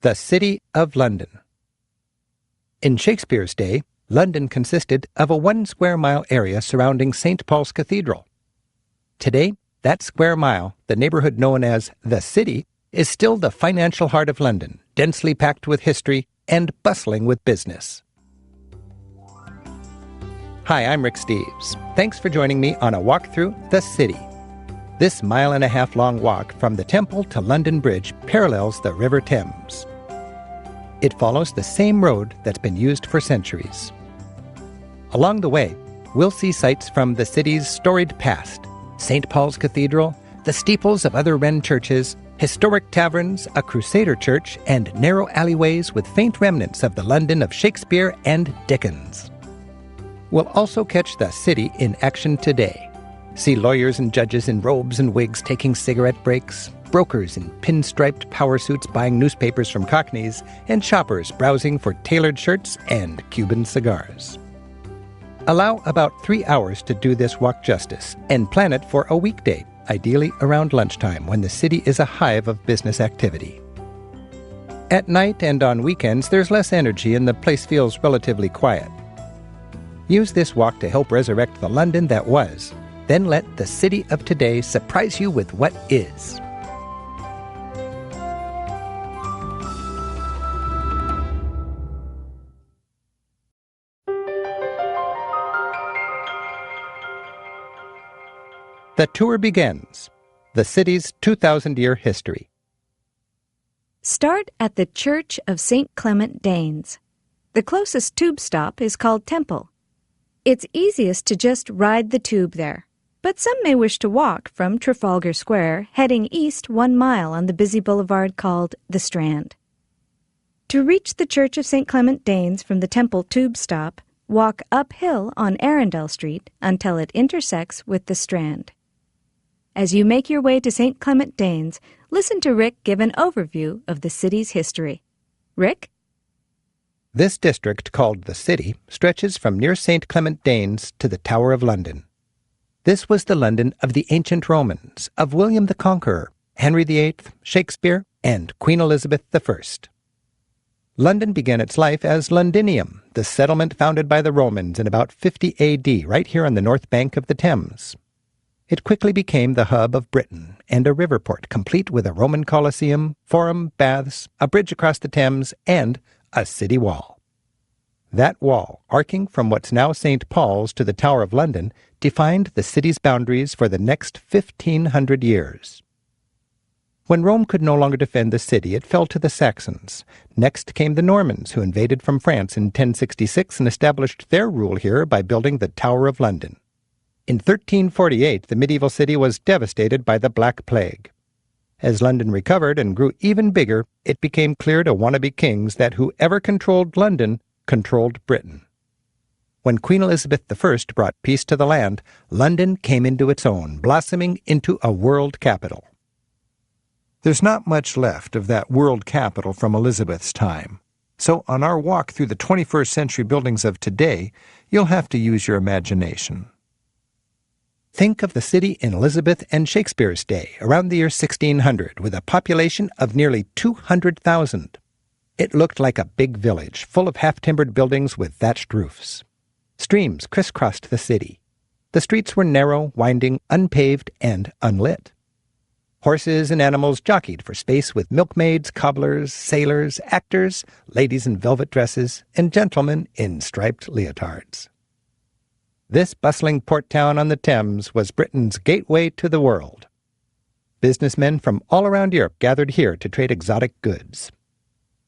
The City of London. In Shakespeare's day, London consisted of a 1 square mile area surrounding St. Paul's Cathedral. Today, that square mile, the neighborhood known as the City, is still the financial heart of London, densely packed with history and bustling with business. Hi, I'm Rick Steves. Thanks for joining me on a walk through the City. This 1.5 mile long walk from the Temple to London Bridge parallels the River Thames. It follows the same road that's been used for centuries. Along the way, we'll see sights from the city's storied past: St. Paul's Cathedral, the steeples of other Wren churches, historic taverns, a Crusader church, and narrow alleyways with faint remnants of the London of Shakespeare and Dickens. We'll also catch the city in action today. See lawyers and judges in robes and wigs taking cigarette breaks, brokers in pinstriped power suits buying newspapers from cockneys, and shoppers browsing for tailored shirts and Cuban cigars. Allow about 3 hours to do this walk justice, and plan it for a weekday, ideally around lunchtime when the city is a hive of business activity. At night and on weekends, there's less energy and the place feels relatively quiet. Use this walk to help resurrect the London that was. Then let the city of today surprise you with what is. The tour begins. The city's 2,000-year history. Start at the Church of St. Clement Danes. The closest tube stop is called Temple. It's easiest to just ride the tube there, but some may wish to walk from Trafalgar Square, heading east 1 mile on the busy boulevard called the Strand. To reach the Church of St. Clement Danes from the Temple tube stop, walk uphill on Arundel Street until it intersects with the Strand. As you make your way to St. Clement Danes, listen to Rick give an overview of the city's history. Rick? This district, called the City, stretches from near St. Clement Danes to the Tower of London. This was the London of the ancient Romans, of William the Conqueror, Henry VIII, Shakespeare, and Queen Elizabeth I. London began its life as Londinium, the settlement founded by the Romans in about 50 A.D., right here on the north bank of the Thames. It quickly became the hub of Britain and a river port complete with a Roman Colosseum, forum, baths, a bridge across the Thames, and a city wall. That wall, arcing from what's now St. Paul's to the Tower of London, defined the city's boundaries for the next 1,500 years. When Rome could no longer defend the city, it fell to the Saxons. Next came the Normans, who invaded from France in 1066 and established their rule here by building the Tower of London. In 1348, the medieval city was devastated by the Black Plague. As London recovered and grew even bigger, it became clear to wannabe kings that whoever controlled London controlled Britain. When Queen Elizabeth I brought peace to the land, London came into its own, blossoming into a world capital. There's not much left of that world capital from Elizabeth's time. So on our walk through the 21st century buildings of today, you'll have to use your imagination. Think of the city in Elizabeth and Shakespeare's day, around the year 1600, with a population of nearly 200,000. It looked like a big village, full of half-timbered buildings with thatched roofs. Streams crisscrossed the city. The streets were narrow, winding, unpaved, and unlit. Horses and animals jockeyed for space with milkmaids, cobblers, sailors, actors, ladies in velvet dresses, and gentlemen in striped leotards. This bustling port town on the Thames was Britain's gateway to the world. Businessmen from all around Europe gathered here to trade exotic goods.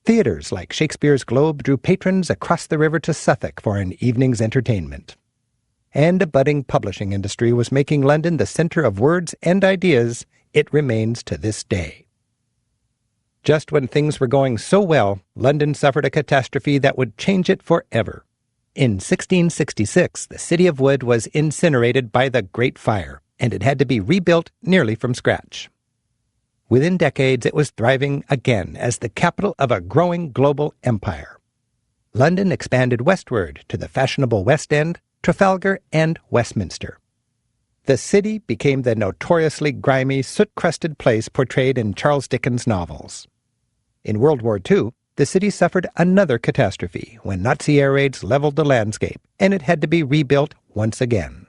Theaters like Shakespeare's Globe drew patrons across the river to Suffolk for an evening's entertainment. And a budding publishing industry was making London the center of words and ideas it remains to this day. Just when things were going so well, London suffered a catastrophe that would change it forever. In 1666, the city of Wood was incinerated by the Great Fire, and it had to be rebuilt nearly from scratch. Within decades, it was thriving again as the capital of a growing global empire. London expanded westward to the fashionable West End, Trafalgar, and Westminster. The city became the notoriously grimy, soot-crusted place portrayed in Charles Dickens' novels. In World War II, the city suffered another catastrophe when Nazi air raids leveled the landscape, and it had to be rebuilt once again.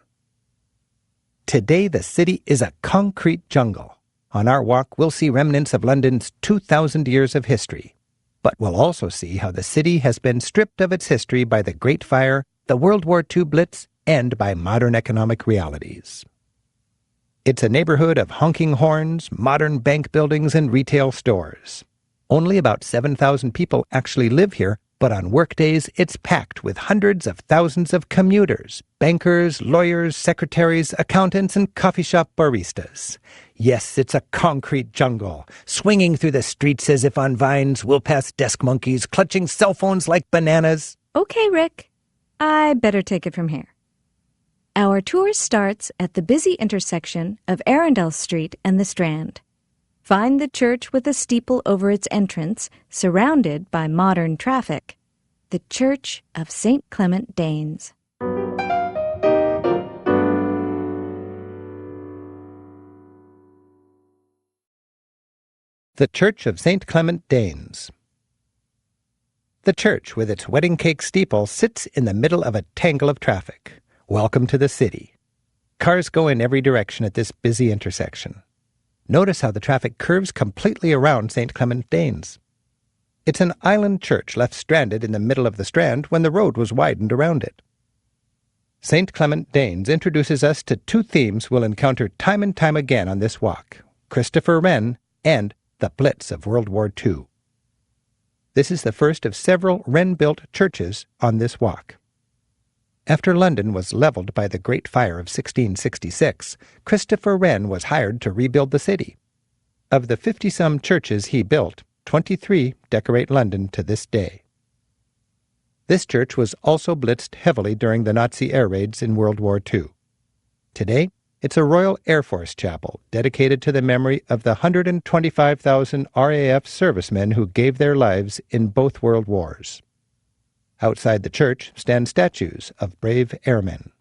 Today, the city is a concrete jungle. On our walk, we'll see remnants of London's 2,000 years of history. But we'll also see how the city has been stripped of its history by the Great Fire, the World War II Blitz, and by modern economic realities. It's a neighborhood of honking horns, modern bank buildings, and retail stores. Only about 7,000 people actually live here, but on workdays it's packed with hundreds of thousands of commuters, bankers, lawyers, secretaries, accountants, and coffee shop baristas. Yes, it's a concrete jungle. Swinging through the streets as if on vines, we'll pass desk monkeys clutching cell phones like bananas. Okay, Rick. I better take it from here. Our tour starts at the busy intersection of Arundel Street and the Strand. Find the church with a steeple over its entrance, surrounded by modern traffic. The Church of St. Clement Danes. The Church of St. Clement Danes. The church, with its wedding cake steeple, sits in the middle of a tangle of traffic. Welcome to the city. Cars go in every direction at this busy intersection. Notice how the traffic curves completely around St. Clement Danes. It's an island church left stranded in the middle of the Strand when the road was widened around it. St. Clement Danes introduces us to two themes we'll encounter time and time again on this walk: Christopher Wren and the Blitz of World War II. This is the first of several Wren-built churches on this walk. After London was leveled by the Great Fire of 1666, Christopher Wren was hired to rebuild the city. Of the 50-some churches he built, 23 decorate London to this day. This church was also blitzed heavily during the Nazi air raids in World War II. Today, it's a Royal Air Force chapel dedicated to the memory of the 125,000 RAF servicemen who gave their lives in both World Wars. Outside the church stand statues of brave airmen.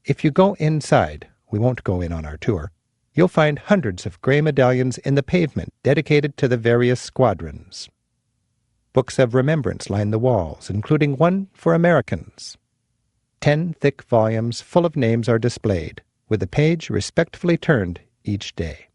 If you go inside, we won't go in on our tour, you'll find hundreds of gray medallions in the pavement dedicated to the various squadrons. Books of remembrance line the walls, including one for Americans. 10 thick volumes full of names are displayed, with a page respectfully turned each day.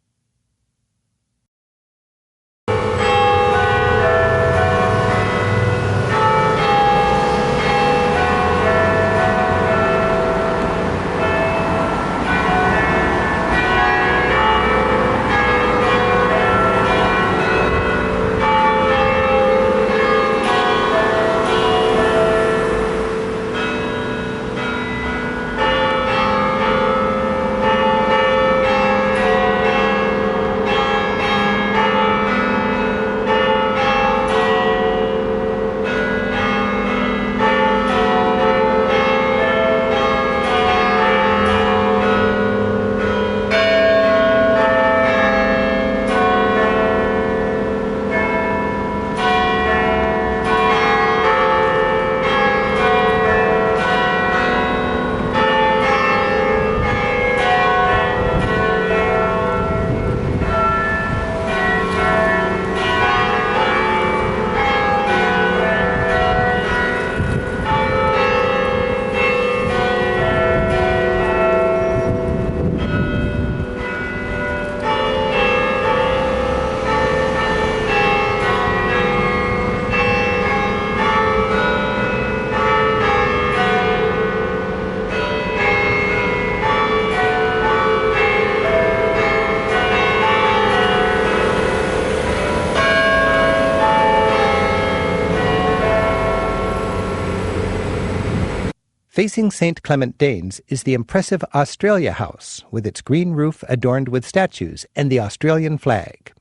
Facing St. Clement Danes is the impressive Australia House, with its green roof adorned with statues and the Australian flag.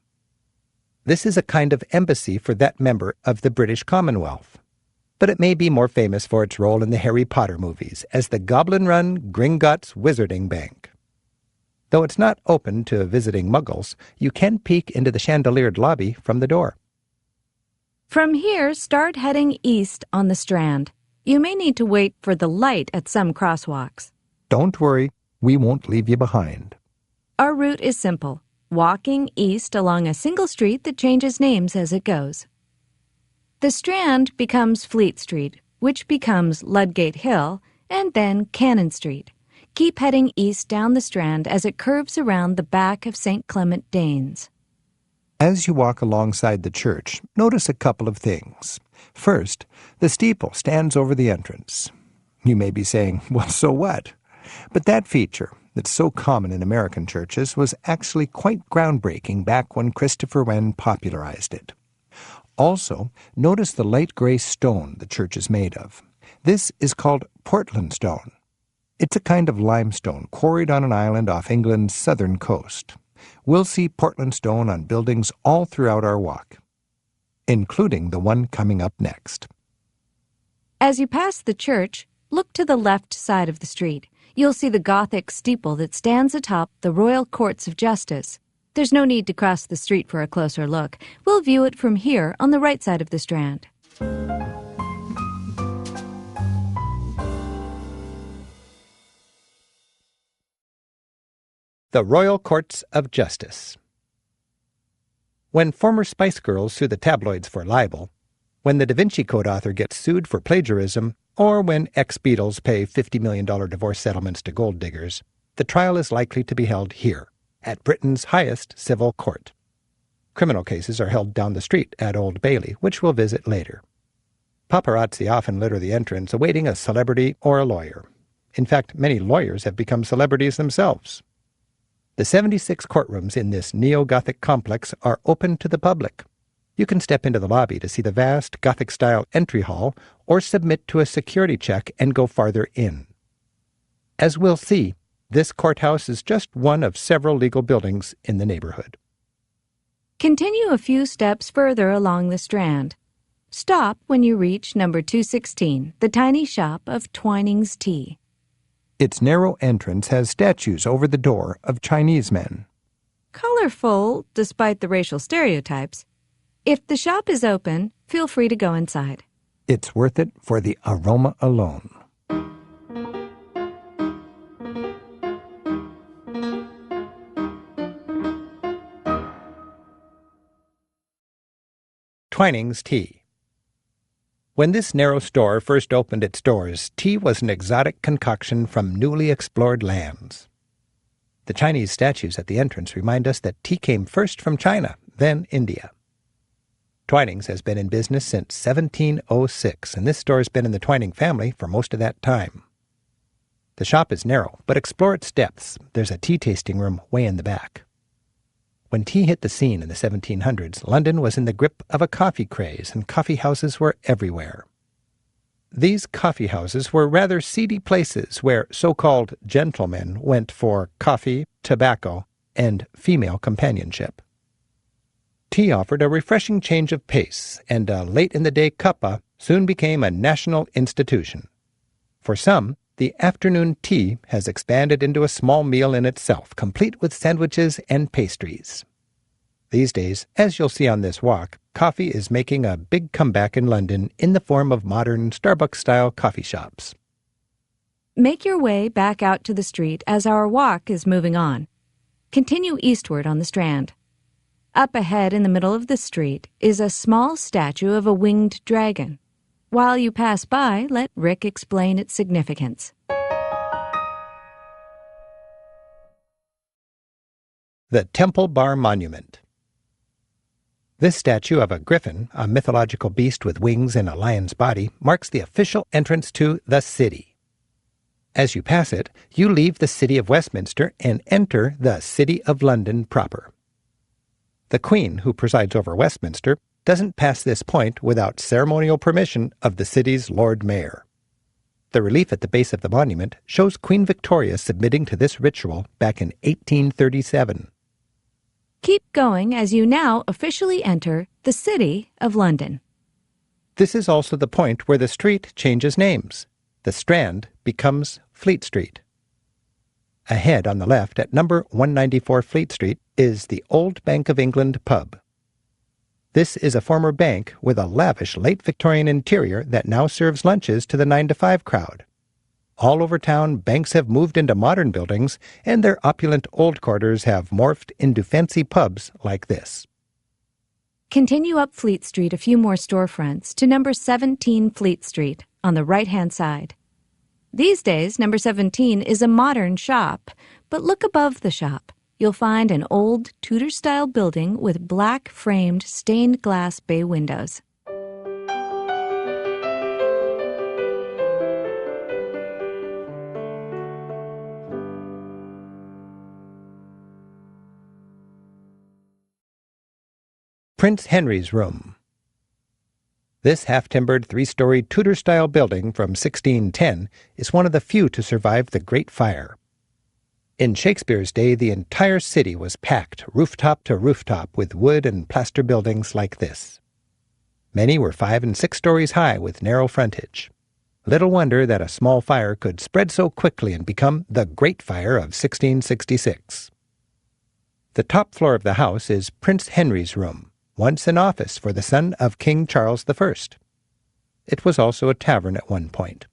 This is a kind of embassy for that member of the British Commonwealth, but it may be more famous for its role in the Harry Potter movies as the Goblin-run Gringotts Wizarding Bank. Though it's not open to visiting Muggles, you can peek into the chandeliered lobby from the door. From here, start heading east on the Strand. You may need to wait for the light at some crosswalks. Don't worry, we won't leave you behind. Our route is simple. walking east along a single street that changes names as it goes. The Strand becomes Fleet Street, which becomes Ludgate Hill, and then Cannon Street. Keep heading east down the Strand as it curves around the back of St. Clement Danes. As you walk alongside the church, notice a couple of things. First, the steeple stands over the entrance. You may be saying, well, so what? But that feature, that's so common in American churches, was actually quite groundbreaking back when Christopher Wren popularized it. Also, notice the light gray stone the church is made of. This is called Portland stone. It's a kind of limestone quarried on an island off England's southern coast. We'll see Portland stone on buildings all throughout our walk, including the one coming up next. As you pass the church, look to the left side of the street. You'll see the Gothic steeple that stands atop the Royal Courts of Justice. There's no need to cross the street for a closer look. We'll view it from here on the right side of the Strand. The Royal Courts of Justice. When former Spice Girls sue the tabloids for libel, when the Da Vinci Code author gets sued for plagiarism, or when ex-Beatles pay $50 million divorce settlements to gold diggers, the trial is likely to be held here, at Britain's highest civil court. Criminal cases are held down the street at Old Bailey, which we'll visit later. Paparazzi often litter the entrance, awaiting a celebrity or a lawyer. In fact, many lawyers have become celebrities themselves. The 76 courtrooms in this neo-Gothic complex are open to the public. You can step into the lobby to see the vast Gothic-style entry hall or submit to a security check and go farther in. As we'll see, this courthouse is just one of several legal buildings in the neighborhood. Continue a few steps further along the Strand. Stop when you reach number 216, the tiny shop of Twining's Tea. Its narrow entrance has statues over the door of Chinese men. Colorful, despite the racial stereotypes. If the shop is open, feel free to go inside. It's worth it for the aroma alone. Twining's Tea. When this narrow store first opened its doors, tea was an exotic concoction from newly explored lands. The Chinese statues at the entrance remind us that tea came first from China, then India. Twining's has been in business since 1706, and this store has been in the Twining family for most of that time. The shop is narrow, but explore its depths. There's a tea tasting room way in the back. When tea hit the scene in the 1700s, London was in the grip of a coffee craze, and coffee houses were everywhere. These coffee houses were rather seedy places where so-called gentlemen went for coffee, tobacco, and female companionship. Tea offered a refreshing change of pace, and a late-in-the-day cuppa soon became a national institution. For some, the afternoon tea has expanded into a small meal in itself, complete with sandwiches and pastries. These days, as you'll see on this walk, coffee is making a big comeback in London in the form of modern Starbucks-style coffee shops. Make your way back out to the street as our walk is moving on. Continue eastward on the Strand. Up ahead in the middle of the street is a small statue of a winged dragon. While you pass by, let Rick explain its significance. The Temple Bar Monument. This statue of a griffin, a mythological beast with wings and a lion's body, marks the official entrance to the city. As you pass it, you leave the city of Westminster and enter the City of London proper. The Queen, who presides over Westminster, doesn't pass this point without ceremonial permission of the city's Lord Mayor. The relief at the base of the monument shows Queen Victoria submitting to this ritual back in 1837. Keep going as you now officially enter the City of London. This is also the point where the street changes names. The Strand becomes Fleet Street. Ahead on the left at number 194 Fleet Street is the Old Bank of England pub. This is a former bank with a lavish late Victorian interior that now serves lunches to the 9 to 5 crowd. All over town, banks have moved into modern buildings, and their opulent old quarters have morphed into fancy pubs like this. Continue up Fleet Street a few more storefronts to number 17 Fleet Street on the right-hand side. These days, number 17 is a modern shop, but look above the shop. You'll find an old Tudor-style building with black-framed stained glass bay windows. Prince Henry's Room. This half-timbered three-story Tudor-style building from 1610 is one of the few to survive the Great Fire. In Shakespeare's day, the entire city was packed rooftop to rooftop with wood and plaster buildings like this. Many were 5 and 6 stories high with narrow frontage. Little wonder that a small fire could spread so quickly and become the Great Fire of 1666. The top floor of the house is Prince Henry's Room, once an office for the son of King Charles I. It was also a tavern at one point.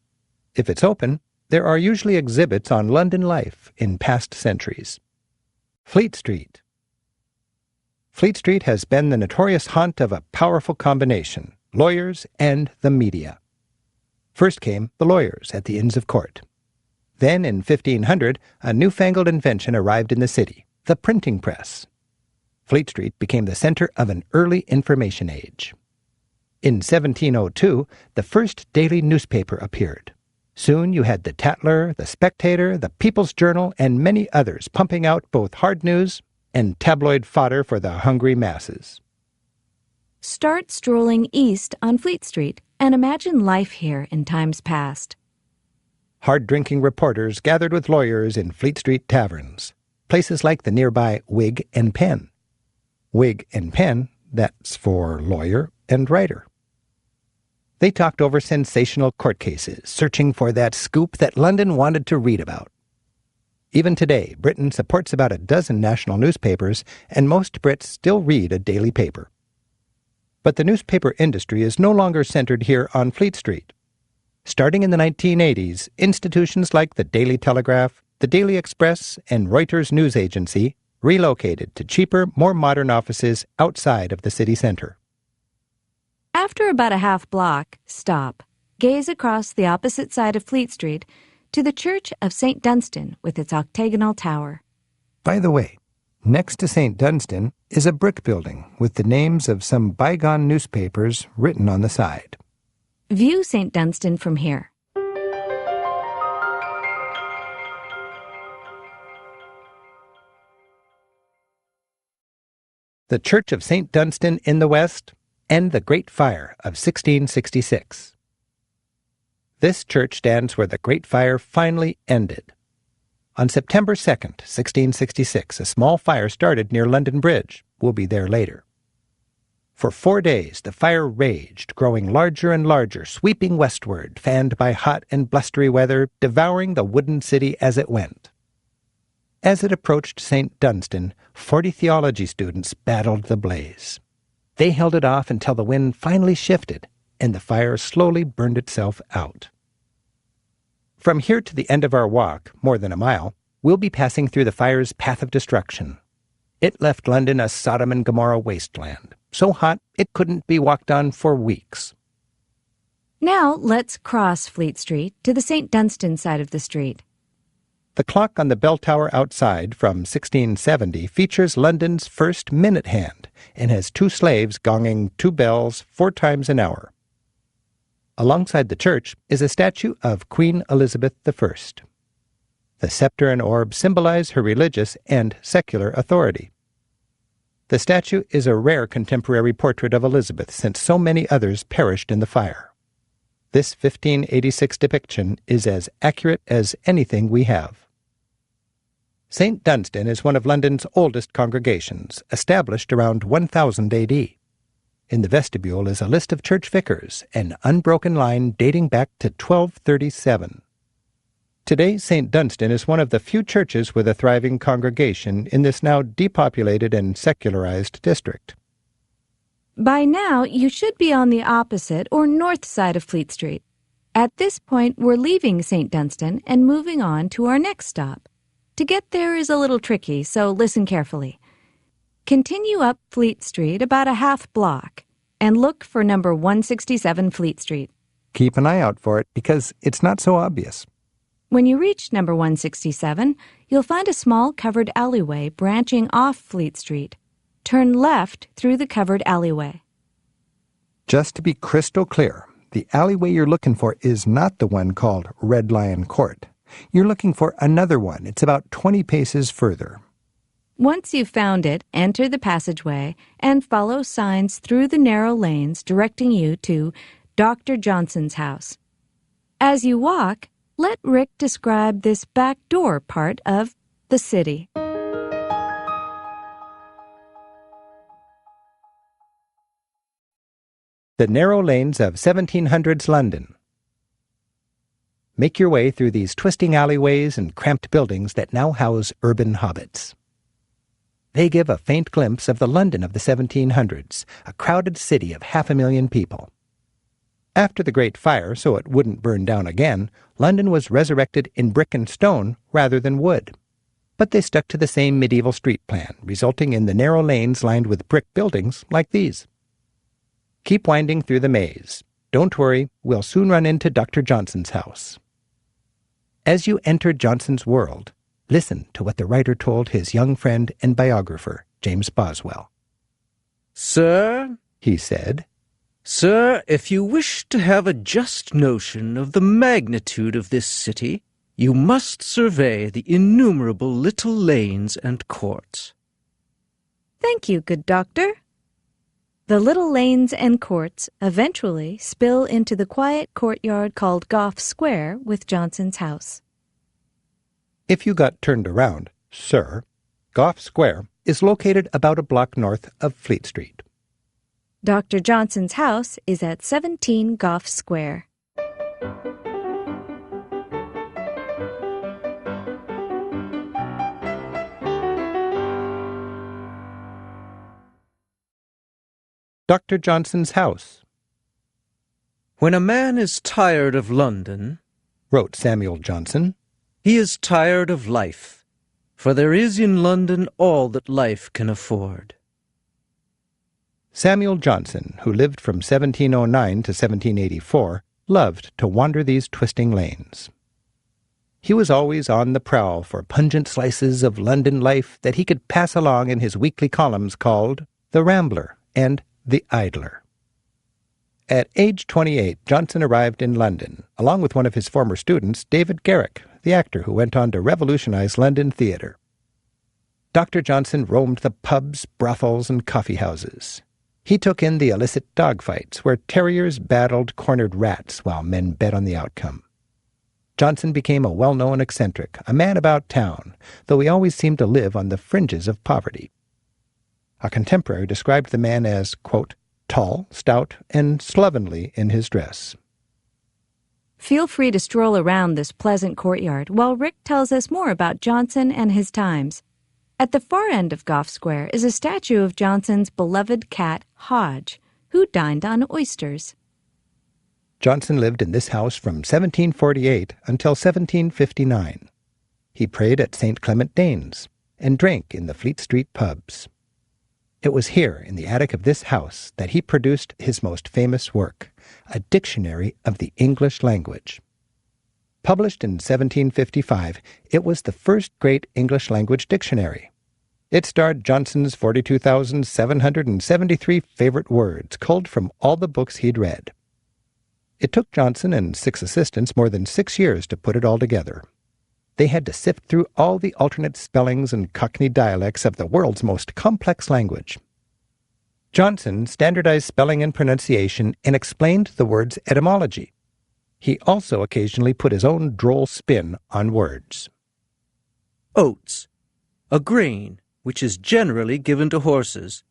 If it's open, there are usually exhibits on London life in past centuries. Fleet Street. Fleet Street has been the notorious haunt of a powerful combination, lawyers and the media. First came the lawyers at the Inns of Court. Then, in 1500, a newfangled invention arrived in the city, the printing press. Fleet Street became the center of an early information age. In 1702, the first daily newspaper appeared. Soon you had the Tatler, the Spectator, the People's Journal, and many others pumping out both hard news and tabloid fodder for the hungry masses. Start strolling east on Fleet Street and imagine life here in times past. Hard-drinking reporters gathered with lawyers in Fleet Street taverns, places like the nearby Wig and Pen. Wig and Pen, that's for lawyer and writer. They talked over sensational court cases, searching for that scoop that London wanted to read about. Even today, Britain supports about a dozen national newspapers, and most Brits still read a daily paper. But the newspaper industry is no longer centered here on Fleet Street. Starting in the 1980s, institutions like the Daily Telegraph, the Daily Express, and Reuters News Agency relocated to cheaper, more modern offices outside of the city center. After about a half block, stop. Gaze across the opposite side of Fleet Street to the Church of St. Dunstan with its octagonal tower. By the way, next to St. Dunstan is a brick building with the names of some bygone newspapers written on the side. View St. Dunstan from here. The Church of St. Dunstan in the west, and the Great Fire of 1666. This church stands where the Great Fire finally ended. On September 2nd, 1666, a small fire started near London Bridge. We'll be there later. For 4 days, the fire raged, growing larger and larger, sweeping westward, fanned by hot and blustery weather, devouring the wooden city as it went. As it approached St. Dunstan, 40 theology students battled the blaze. They held it off until the wind finally shifted, and the fire slowly burned itself out. From here to the end of our walk, more than a mile, we'll be passing through the fire's path of destruction. It left London a Sodom and Gomorrah wasteland, so hot it couldn't be walked on for weeks. Now let's cross Fleet Street to the St. Dunstan side of the street. The clock on the bell tower outside from 1670 features London's first minute hand and has 2 slaves gonging 2 bells 4 times an hour. Alongside the church is a statue of Queen Elizabeth I. The scepter and orb symbolize her religious and secular authority. The statue is a rare contemporary portrait of Elizabeth since so many others perished in the fire. This 1586 depiction is as accurate as anything we have. St. Dunstan is one of London's oldest congregations, established around 1000 A.D. In the vestibule is a list of church vicars, an unbroken line dating back to 1237. Today, St. Dunstan is one of the few churches with a thriving congregation in this now depopulated and secularized district. By now, you should be on the opposite or north side of Fleet Street. At this point, we're leaving St. Dunstan and moving on to our next stop. To get there is a little tricky, so listen carefully. Continue up Fleet Street about a half block and look for number 167 Fleet Street. Keep an eye out for it because it's not so obvious. When you reach number 167, you'll find a small covered alleyway branching off Fleet Street. Turn left through the covered alleyway. Just to be crystal clear, the alleyway you're looking for is not the one called Red Lion Court. You're looking for another one. It's about 20 paces further. Once you've found it, enter the passageway and follow signs through the narrow lanes directing you to Dr. Johnson's house. As you walk, let Rick describe this back door part of the city. The narrow lanes of 1700s London. Make your way through these twisting alleyways and cramped buildings that now house urban hobbits. They give a faint glimpse of the London of the 1700s, a crowded city of 500,000 people. After the Great Fire, so it wouldn't burn down again, London was resurrected in brick and stone rather than wood. But they stuck to the same medieval street plan, resulting in the narrow lanes lined with brick buildings like these. Keep winding through the maze. Don't worry, we'll soon run into Dr. Johnson's house. As you enter Johnson's world, listen to what the writer told his young friend and biographer, James Boswell. "Sir," he said, "Sir, if you wish to have a just notion of the magnitude of this city, you must survey the innumerable little lanes and courts." Thank you, good doctor. The little lanes and courts eventually spill into the quiet courtyard called Gough Square with Johnson's house. If you got turned around, sir, Gough Square is located about a block north of Fleet Street. Dr. Johnson's house is at 17 Gough Square. Dr. Johnson's house. "When a man is tired of London," wrote Samuel Johnson, "he is tired of life, for there is in London all that life can afford." Samuel Johnson, who lived from 1709 to 1784, loved to wander these twisting lanes. He was always on the prowl for pungent slices of London life that he could pass along in his weekly columns called The Rambler and The Idler. At age 28, Johnson arrived in London, along with one of his former students, David Garrick, the actor who went on to revolutionize London theater. Dr. Johnson roamed the pubs, brothels, and coffee houses. He took in the illicit dogfights where terriers battled cornered rats while men bet on the outcome. Johnson became a well-known eccentric, a man about town, though he always seemed to live on the fringes of poverty. A contemporary described the man as, quote, tall, stout, and slovenly in his dress. Feel free to stroll around this pleasant courtyard while Rick tells us more about Johnson and his times. At the far end of Gough Square is a statue of Johnson's beloved cat, Hodge, who dined on oysters. Johnson lived in this house from 1748 until 1759. He prayed at St. Clement Danes and drank in the Fleet Street pubs. It was here, in the attic of this house, that he produced his most famous work, a dictionary of the English language. Published in 1755, it was the first great English language dictionary. It starred Johnson's 42,773 favorite words, culled from all the books he'd read. It took Johnson and 6 assistants more than 6 years to put it all together. They had to sift through all the alternate spellings and Cockney dialects of the world's most complex language. Johnson standardized spelling and pronunciation and explained the word's etymology. He also occasionally put his own droll spin on words. Oats, a grain which is generally given to horses,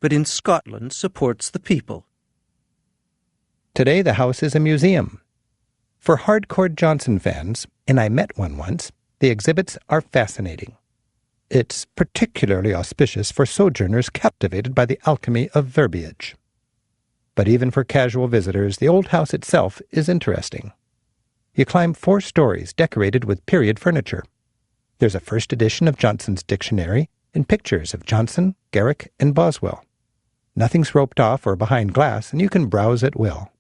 but in Scotland supports the people. Today the house is a museum. For hardcore Johnson fans, and I met one once, the exhibits are fascinating. It's particularly auspicious for sojourners captivated by the alchemy of verbiage. But even for casual visitors, the old house itself is interesting. You climb 4 stories decorated with period furniture. There's a first edition of Johnson's dictionary and pictures of Johnson, Garrick, and Boswell. Nothing's roped off or behind glass, and you can browse at will.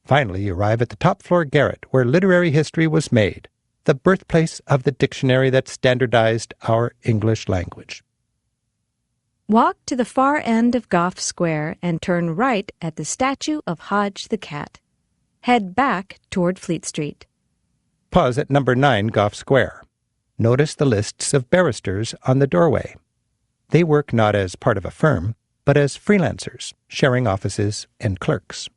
Finally, you arrive at the top-floor garret where literary history was made, the birthplace of the dictionary that standardized our English language. Walk to the far end of Gough Square and turn right at the statue of Hodge the Cat. Head back toward Fleet Street. Pause at number 9 Gough Square. Notice the lists of barristers on the doorway. They work not as part of a firm, but as freelancers, sharing offices and clerks.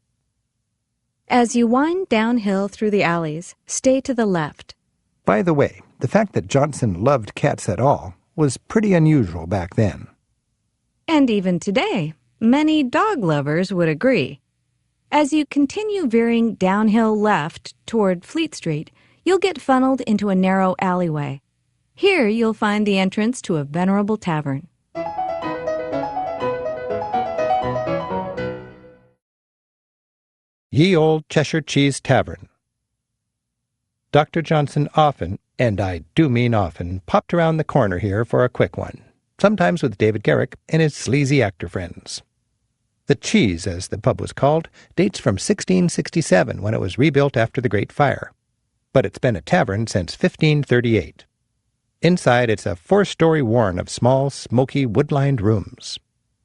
As you wind downhill through the alleys, stay to the left. By the way, the fact that Johnson loved cats at all was pretty unusual back then. And even today, many dog lovers would agree. As you continue veering downhill left toward Fleet Street, you'll get funneled into a narrow alleyway. Here you'll find the entrance to a venerable tavern. Ye Old Cheshire Cheese Tavern. Dr. Johnson often, and I do mean often, popped around the corner here for a quick one, sometimes with David Garrick and his sleazy actor friends. The Cheese, as the pub was called, dates from 1667 when it was rebuilt after the Great Fire, but it's been a tavern since 1538. Inside, it's a 4-story warren of small, smoky, wood-lined rooms.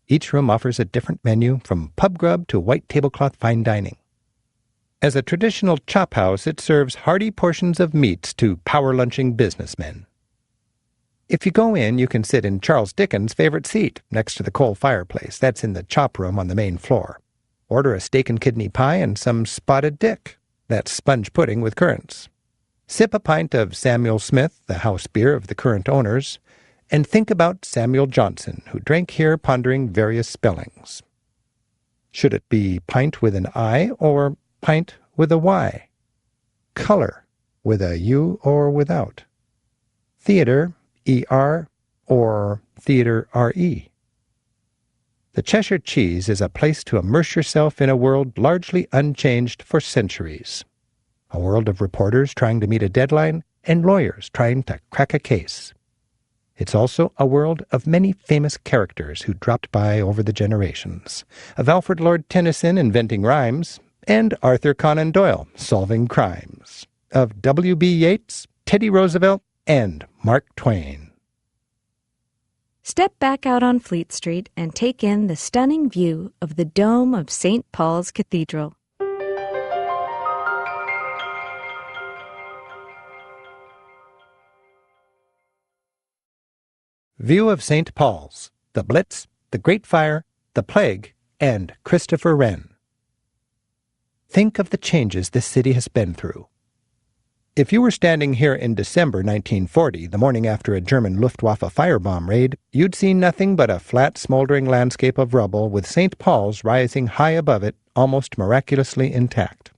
Each room offers a different menu, from pub grub to white tablecloth fine dining. As a traditional chop house, it serves hearty portions of meats to power-lunching businessmen. If you go in, you can sit in Charles Dickens' favorite seat, next to the coal fireplace. That's in the chop room on the main floor. Order a steak and kidney pie and some spotted dick. That's sponge pudding with currants. Sip a pint of Samuel Smith, the house beer of the current owners, and think about Samuel Johnson, who drank here pondering various spellings. Should it be pint with an I or pint with a Y? Color with a U or without? Theater, E-R, or theater R-E? The Cheshire Cheese is a place to immerse yourself in a world largely unchanged for centuries. A world of reporters trying to meet a deadline and lawyers trying to crack a case. It's also a world of many famous characters who dropped by over the generations, of Alfred Lord Tennyson inventing rhymes, and Arthur Conan Doyle solving crimes, of W.B. Yeats, Teddy Roosevelt, and Mark Twain. Step back out on Fleet Street and take in the stunning view of the dome of St. Paul's Cathedral. View of St. Paul's, the Blitz, the Great Fire, the Plague, and Christopher Wren. Think of the changes this city has been through. If you were standing here in December 1940, the morning after a German Luftwaffe firebomb raid, you'd see nothing but a flat, smoldering landscape of rubble with St. Paul's rising high above it, almost miraculously intact.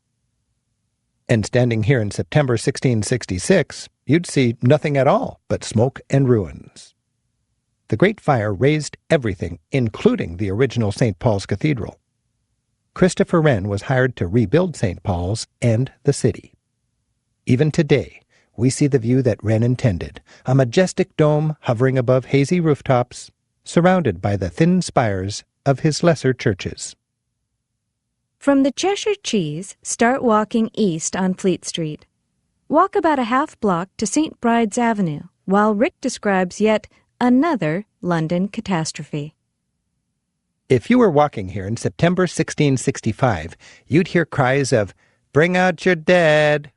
And standing here in September 1666, you'd see nothing at all but smoke and ruins. The Great Fire razed everything, including the original St. Paul's Cathedral. Christopher Wren was hired to rebuild St. Paul's and the city. Even today, we see the view that Wren intended, a majestic dome hovering above hazy rooftops, surrounded by the thin spires of his lesser churches. From the Cheshire Cheese, start walking east on Fleet Street. Walk about a half block to St. Bride's Avenue, while Rick describes yet another London catastrophe. If you were walking here in September 1665, you'd hear cries of, "Bring out your dead!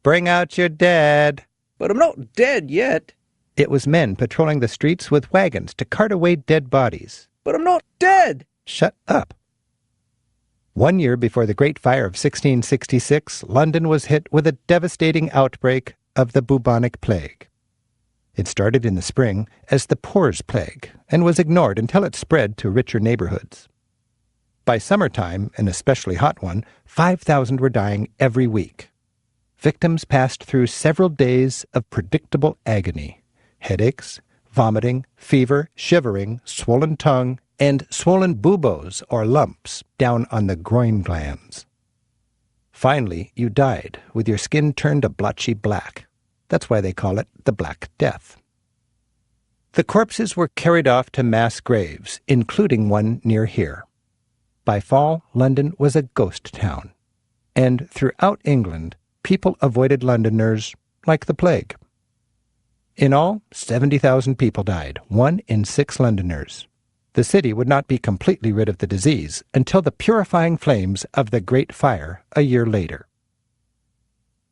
Bring out your dead!" But I'm not dead yet. It was men patrolling the streets with wagons to cart away dead bodies. But I'm not dead! Shut up. 1 year before the Great Fire of 1666, London was hit with a devastating outbreak of the bubonic plague. It started in the spring as the Poor's Plague and was ignored until it spread to richer neighborhoods. By summertime, an especially hot one, 5,000 were dying every week. Victims passed through several days of predictable agony: headaches, vomiting, fever, shivering, swollen tongue, and swollen buboes or lumps down on the groin glands. Finally, you died, with your skin turned a blotchy black. That's why they call it the Black Death. The corpses were carried off to mass graves, including one near here. By fall, London was a ghost town, and throughout England, people avoided Londoners like the plague. In all, 70,000 people died, 1 in 6 Londoners. The city would not be completely rid of the disease until the purifying flames of the Great Fire a year later.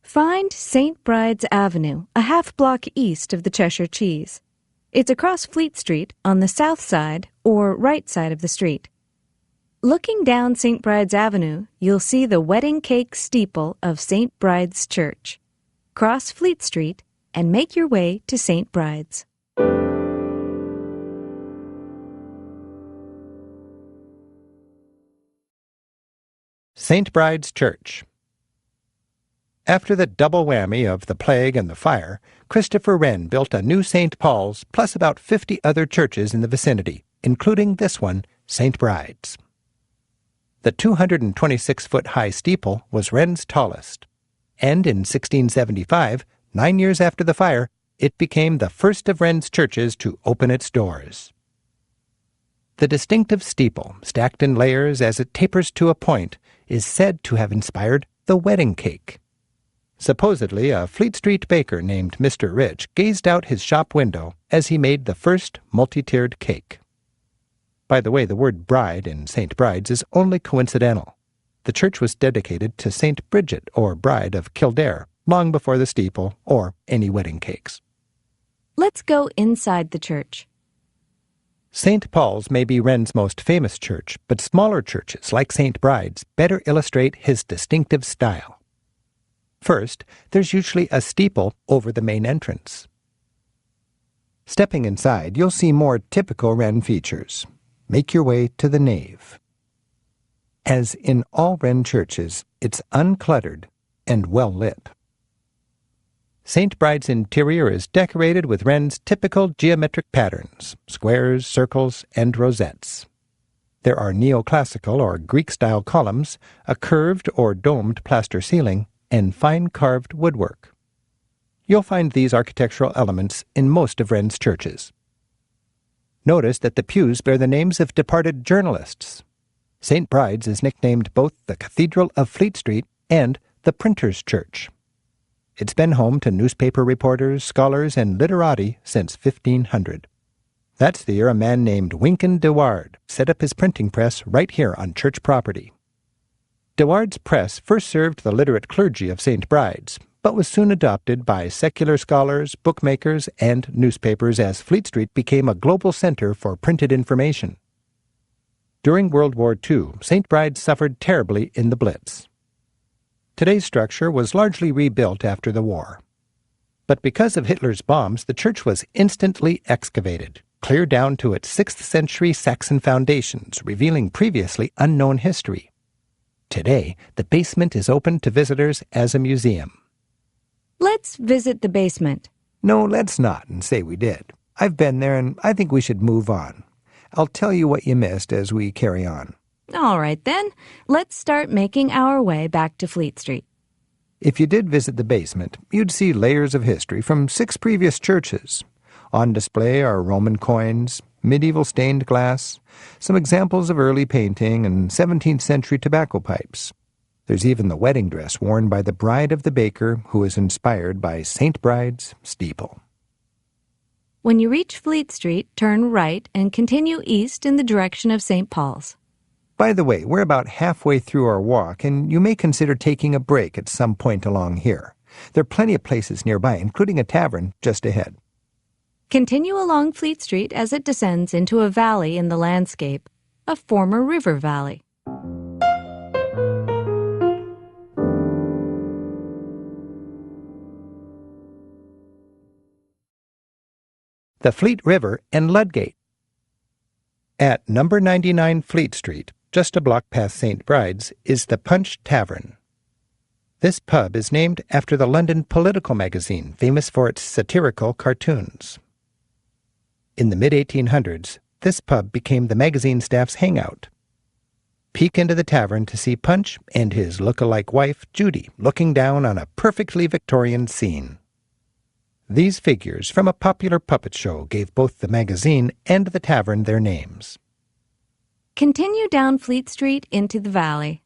Find St. Bride's Avenue, a half-block east of the Cheshire Cheese. It's across Fleet Street on the south side or right side of the street. Looking down St. Bride's Avenue, you'll see the wedding cake steeple of St. Bride's Church. Cross Fleet Street and make your way to St. Bride's. St. Bride's Church. After the double whammy of the plague and the fire, Christopher Wren built a new St. Paul's plus about 50 other churches in the vicinity, including this one, St. Bride's. The 226-foot-high steeple was Wren's tallest, and in 1675, 9 years after the fire, it became the first of Wren's churches to open its doors. The distinctive steeple, stacked in layers as it tapers to a point, is said to have inspired the wedding cake. Supposedly, a Fleet Street baker named Mr. Rich gazed out his shop window as he made the first multi-tiered cake. By the way, the word bride in St. Bride's is only coincidental. The church was dedicated to St. Bridget, or Bride of Kildare, long before the steeple or any wedding cakes. Let's go inside the church. St. Paul's may be Wren's most famous church, but smaller churches like St. Bride's better illustrate his distinctive style. First, there's usually a steeple over the main entrance. Stepping inside, you'll see more typical Wren features. Make your way to the nave. As in all Wren churches, it's uncluttered and well lit. St. Bride's interior is decorated with Wren's typical geometric patterns, squares, circles, and rosettes. There are neoclassical or Greek-style columns, a curved or domed plaster ceiling, and fine carved woodwork. You'll find these architectural elements in most of Wren's churches. Notice that the pews bear the names of departed journalists. St. Bride's is nicknamed both the Cathedral of Fleet Street and the Printer's Church. It's been home to newspaper reporters, scholars, and literati since 1500. That's the year a man named Wynkyn de Ward set up his printing press right here on church property. De Ward's press first served the literate clergy of St. Bride's, but was soon adopted by secular scholars, bookmakers, and newspapers as Fleet Street became a global center for printed information. During World War II, St. Bride's suffered terribly in the Blitz. Today's structure was largely rebuilt after the war. But because of Hitler's bombs, the church was instantly excavated, clear down to its 6th century Saxon foundations, revealing previously unknown history. Today, the basement is open to visitors as a museum. Let's visit the basement. No, let's not and say we did. I've been there and I think we should move on. I'll tell you what you missed as we carry on. All right, then. Let's start making our way back to Fleet Street. If you did visit the basement, you'd see layers of history from 6 previous churches. On display are Roman coins, medieval stained glass, some examples of early painting, and 17th century tobacco pipes. There's even the wedding dress worn by the bride of the baker who is inspired by St. Bride's steeple. When you reach Fleet Street, turn right and continue east in the direction of St. Paul's. By the way, we're about halfway through our walk, and you may consider taking a break at some point along here. There are plenty of places nearby, including a tavern just ahead. Continue along Fleet Street as it descends into a valley in the landscape, a former river valley. The Fleet River and Ludgate. At number 99 Fleet Street, just a block past St. Bride's, is the Punch Tavern. This pub is named after the London political magazine, famous for its satirical cartoons. In the mid-1800s, this pub became the magazine staff's hangout. peek into the tavern to see Punch and his look-alike wife, Judy, looking down on a perfectly Victorian scene. These figures from a popular puppet show gave both the magazine and the tavern their names. Continue down Fleet Street into the valley.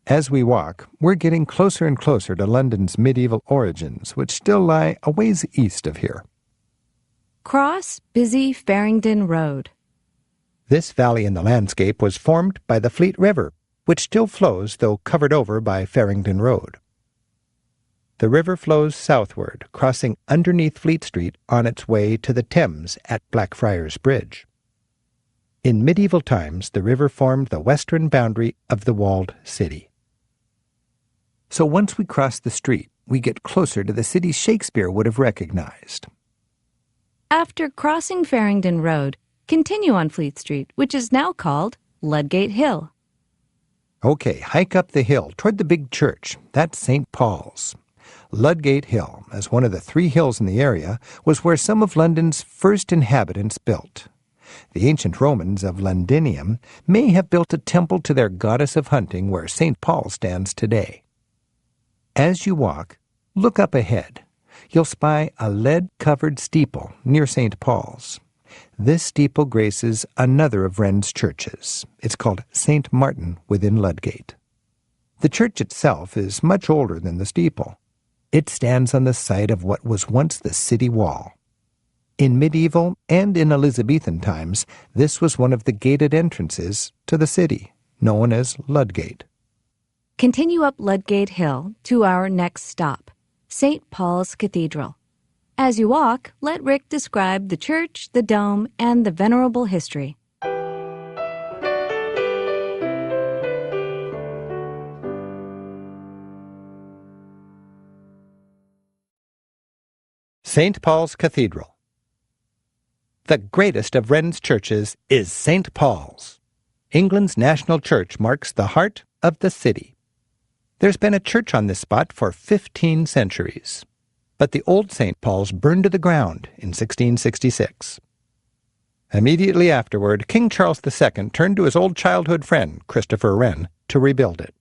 As we walk, we're getting closer and closer to London's medieval origins, which still lie a ways east of here. Cross busy Farringdon Road. This valley in the landscape was formed by the Fleet River, which still flows, though covered over by Farringdon Road. The river flows southward, crossing underneath Fleet Street on its way to the Thames at Blackfriars Bridge. In medieval times, the river formed the western boundary of the walled city. So once we cross the street, we get closer to the city Shakespeare would have recognized. After crossing Farringdon Road, continue on Fleet Street, which is now called Ludgate Hill. Okay, hike up the hill toward the big church. That's St. Paul's. Ludgate Hill, as one of the 3 hills in the area, was where some of London's first inhabitants built. The ancient Romans of Londinium may have built a temple to their goddess of hunting where St. Paul stands today. As you walk, look up ahead. You'll spy a lead-covered steeple near St. Paul's. This steeple graces another of Wren's churches. It's called St. Martin within Ludgate. The church itself is much older than the steeple. It stands on the site of what was once the city wall. In medieval and in Elizabethan times, this was one of the gated entrances to the city, known as Ludgate. Continue up Ludgate Hill to our next stop, St. Paul's Cathedral. As you walk, let Rick describe the church, the dome, and the venerable history. St. Paul's Cathedral. The greatest of Wren's churches is St. Paul's. England's national church marks the heart of the city. There's been a church on this spot for 15 centuries. But the old St. Paul's burned to the ground in 1666. Immediately afterward, King Charles II turned to his old childhood friend, Christopher Wren, to rebuild it.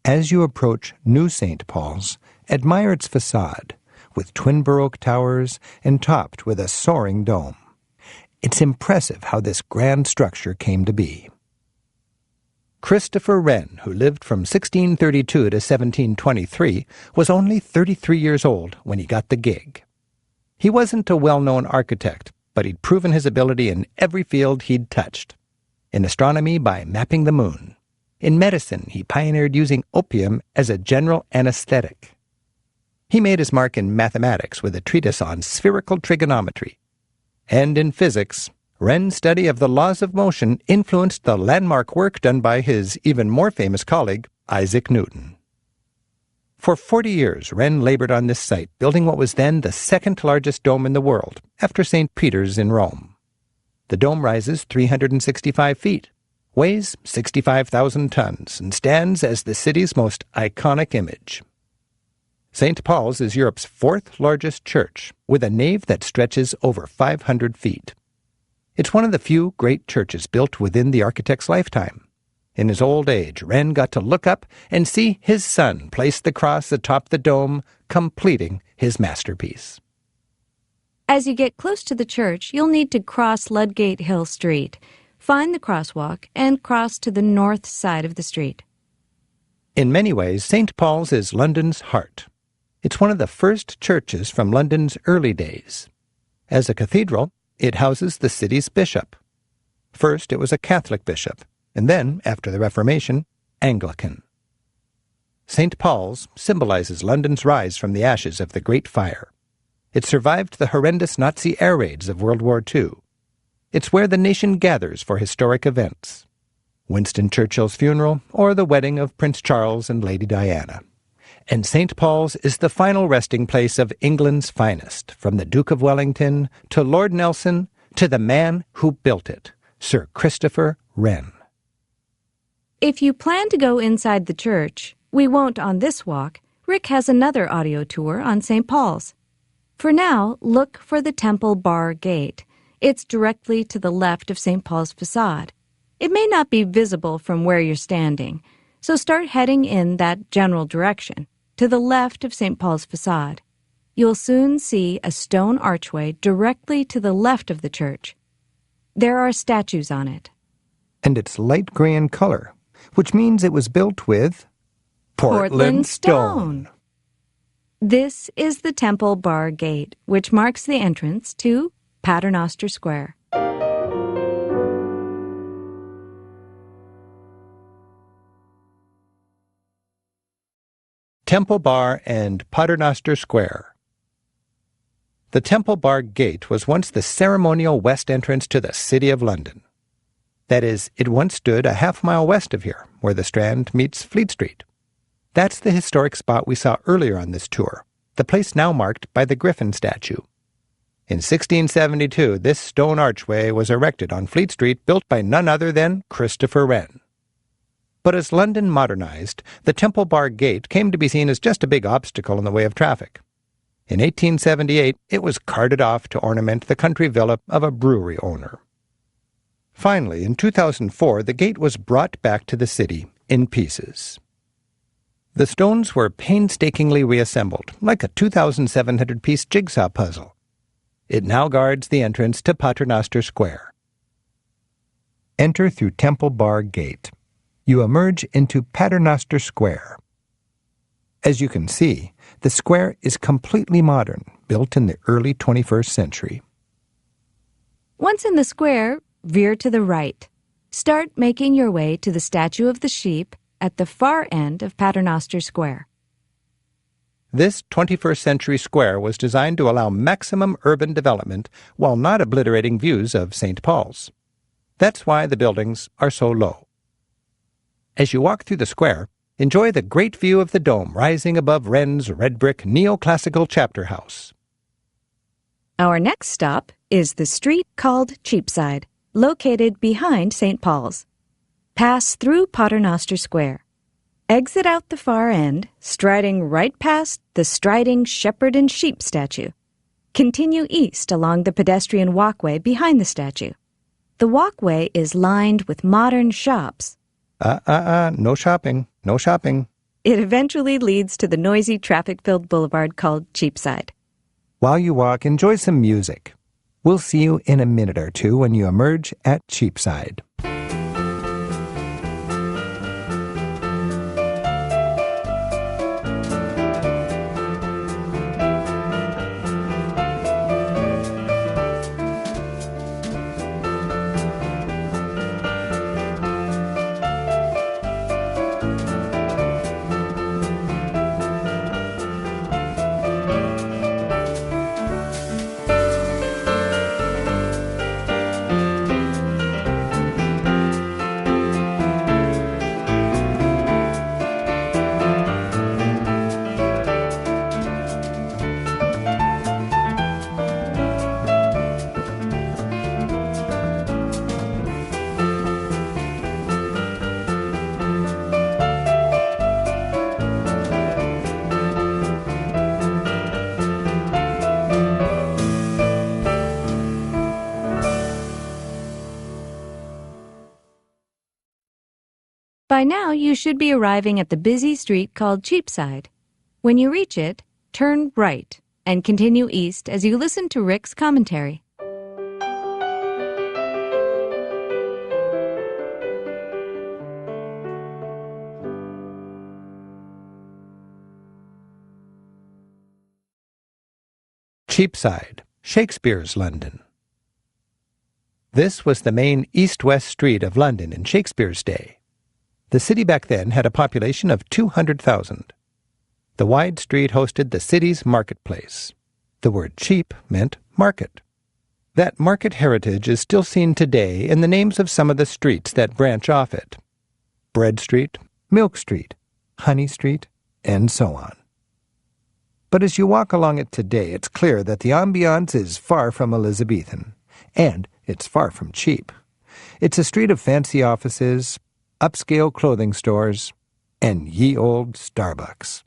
As you approach New St. Paul's, admire its facade, with twin Baroque towers and topped with a soaring dome. It's impressive how this grand structure came to be. Christopher Wren, who lived from 1632 to 1723, was only 33 years old when he got the gig. He wasn't a well-known architect, but he'd proven his ability in every field he'd touched. In astronomy, by mapping the moon. In medicine, he pioneered using opium as a general anesthetic. He made his mark in mathematics with a treatise on spherical trigonometry. And in physics, Wren's study of the laws of motion influenced the landmark work done by his even more famous colleague, Isaac Newton. For 40 years, Wren labored on this site, building what was then the second largest dome in the world, after St. Peter's in Rome. The dome rises 365 feet, weighs 65,000 tons, and stands as the city's most iconic image. St. Paul's is Europe's 4th largest church, with a nave that stretches over 500 feet. It's one of the few great churches built within the architect's lifetime. In his old age, Wren got to look up and see his son place the cross atop the dome, completing his masterpiece. As you get close to the church, you'll need to cross Ludgate Hill Street, find the crosswalk, and cross to the north side of the street. In many ways, St. Paul's is London's heart. It's one of the first churches from London's early days. As a cathedral, it houses the city's bishop. First, it was a Catholic bishop, and then, after the Reformation, Anglican. St. Paul's symbolizes London's rise from the ashes of the Great Fire. It survived the horrendous Nazi air raids of World War II. It's where the nation gathers for historic events. Winston Churchill's funeral, or the wedding of Prince Charles and Lady Diana. And St. Paul's is the final resting place of England's finest, from the Duke of Wellington to Lord Nelson to the man who built it, Sir Christopher Wren. If you plan to go inside the church, we won't on this walk. Rick has another audio tour on St. Paul's. For now, look for the Temple Bar Gate. It's directly to the left of St. Paul's facade. It may not be visible from where you're standing, so start heading in that general direction, to the left of St. Paul's facade. You'll soon see a stone archway directly to the left of the church. There are statues on it. And it's light gray in color, which means it was built with Portland stone. This is the Temple Bar Gate, which marks the entrance to Paternoster Square. Temple Bar and Paternoster Square. The Temple Bar Gate was once the ceremonial west entrance to the City of London. That is, it once stood a half-mile west of here, where the Strand meets Fleet Street. That's the historic spot we saw earlier on this tour, the place now marked by the Griffin statue. In 1672, this stone archway was erected on Fleet Street, built by none other than Christopher Wren. But as London modernized, the Temple Bar Gate came to be seen as just a big obstacle in the way of traffic. In 1878, it was carted off to ornament the country villa of a brewery owner. Finally, in 2004, the gate was brought back to the city in pieces. The stones were painstakingly reassembled, like a 2,700-piece jigsaw puzzle. It now guards the entrance to Paternoster Square. Enter through Temple Bar Gate. You emerge into Paternoster Square. As you can see, the square is completely modern, built in the early 21st century. Once in the square, veer to the right. Start making your way to the Statue of the Sheep at the far end of Paternoster Square. This 21st century square was designed to allow maximum urban development while not obliterating views of St. Paul's. That's why the buildings are so low. As you walk through the square, enjoy the great view of the dome rising above Wren's red brick neoclassical chapter house. Our next stop is the street called Cheapside, located behind St. Paul's. Pass through Paternoster Square. Exit out the far end, striding right past the striding shepherd and sheep statue. Continue east along the pedestrian walkway behind the statue. The walkway is lined with modern shops. No shopping, no shopping. It eventually leads to the noisy, traffic-filled boulevard called Cheapside. While you walk, enjoy some music. We'll see you in a minute or two when you emerge at Cheapside. By now, you should be arriving at the busy street called Cheapside. When you reach it, turn right and continue east as you listen to Rick's commentary. Cheapside, Shakespeare's London. This was the main east-west street of London in Shakespeare's day. The city back then had a population of 200,000. The wide street hosted the city's marketplace. The word cheap meant market. That market heritage is still seen today in the names of some of the streets that branch off it. Bread Street, Milk Street, Honey Street, and so on. But as you walk along it today, it's clear that the ambiance is far from Elizabethan, and it's far from cheap. It's a street of fancy offices, upscale clothing stores, and ye old Starbucks.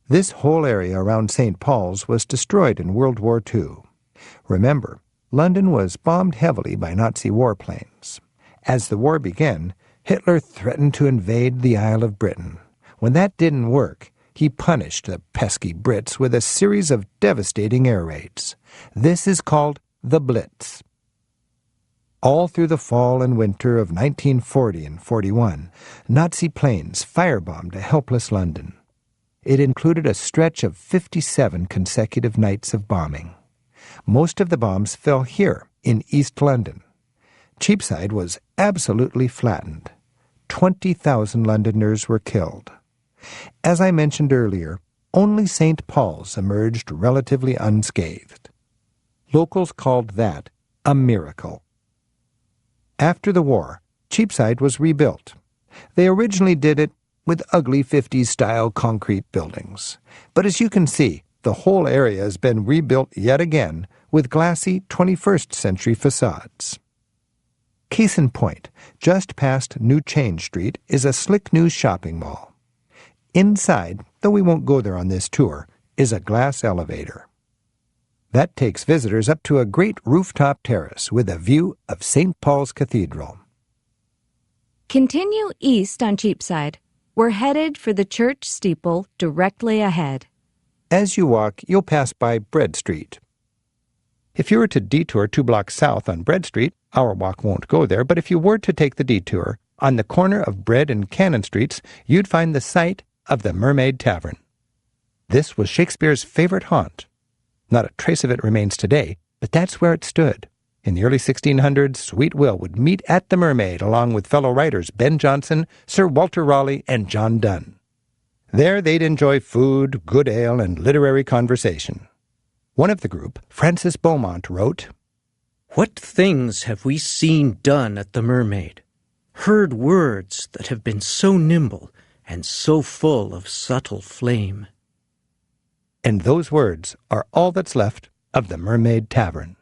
This whole area around St. Paul's was destroyed in World War II. Remember, London was bombed heavily by Nazi warplanes. As the war began, Hitler threatened to invade the Isle of Britain. When that didn't work, he punished the pesky Brits with a series of devastating air raids. This is called the Blitz. All through the fall and winter of 1940 and 41, Nazi planes firebombed a helpless London. It included a stretch of 57 consecutive nights of bombing. Most of the bombs fell here in East London. Cheapside was absolutely flattened. 20,000 Londoners were killed. As I mentioned earlier, only St. Paul's emerged relatively unscathed. Locals called that a miracle. After the war, Cheapside was rebuilt. They originally did it with ugly 50s-style concrete buildings. But as you can see, the whole area has been rebuilt yet again with glassy 21st-century facades. Case in point, just past New Change Street is a slick new shopping mall. Inside, though we won't go there on this tour, is a glass elevator. That takes visitors up to a great rooftop terrace with a view of St. Paul's Cathedral. Continue east on Cheapside. We're headed for the church steeple directly ahead. As you walk, you'll pass by Bread Street. If you were to detour 2 blocks south on Bread Street, our walk won't go there, but if you were to take the detour, on the corner of Bread and Cannon Streets, you'd find the site of the Mermaid Tavern. This was Shakespeare's favorite haunt. Not a trace of it remains today, but that's where it stood. In the early 1600s, Sweet Will would meet at the Mermaid along with fellow writers Ben Jonson, Sir Walter Raleigh, and John Donne. There they'd enjoy food, good ale, and literary conversation. One of the group, Francis Beaumont, wrote, "What things have we seen done at the Mermaid? Heard words that have been so nimble and so full of subtle flame." And those words are all that's left of the Mermaid Tavern.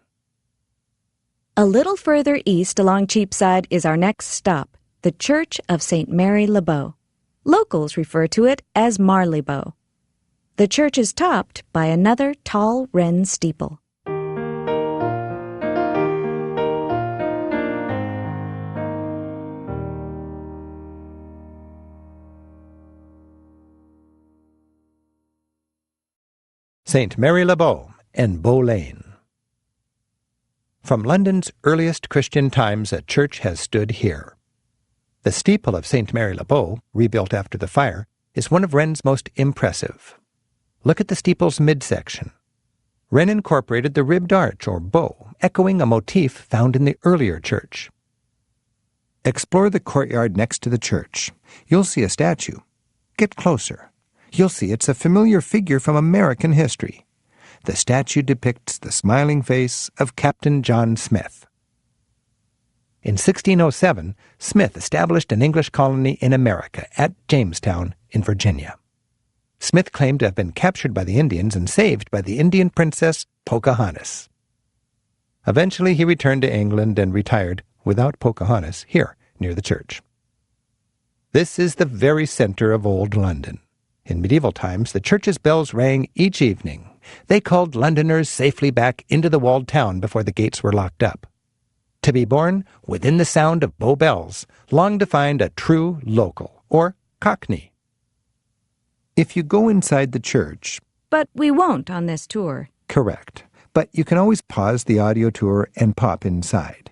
A little further east along Cheapside is our next stop, the Church of St. Mary Le Bow. Locals refer to it as Marylebone. The church is topped by another tall wren steeple. St. Mary Le Bow and Bow Lane. From London's earliest Christian times, a church has stood here. The steeple of St. Mary Le Bow, rebuilt after the fire, is one of Wren's most impressive. Look at the steeple's midsection. Wren incorporated the ribbed arch, or bow, echoing a motif found in the earlier church. Explore the courtyard next to the church. You'll see a statue. Get closer. You'll see it's a familiar figure from American history. The statue depicts the smiling face of Captain John Smith. In 1607, Smith established an English colony in America at Jamestown in Virginia. Smith claimed to have been captured by the Indians and saved by the Indian princess Pocahontas. Eventually, he returned to England and retired without Pocahontas here near the church. This is the very center of Old London. In medieval times, the church's bells rang each evening. They called Londoners safely back into the walled town before the gates were locked up. To be born within the sound of Bow bells longed to find a true local, or Cockney. If you go inside the church... But we won't on this tour. Correct. But you can always pause the audio tour and pop inside.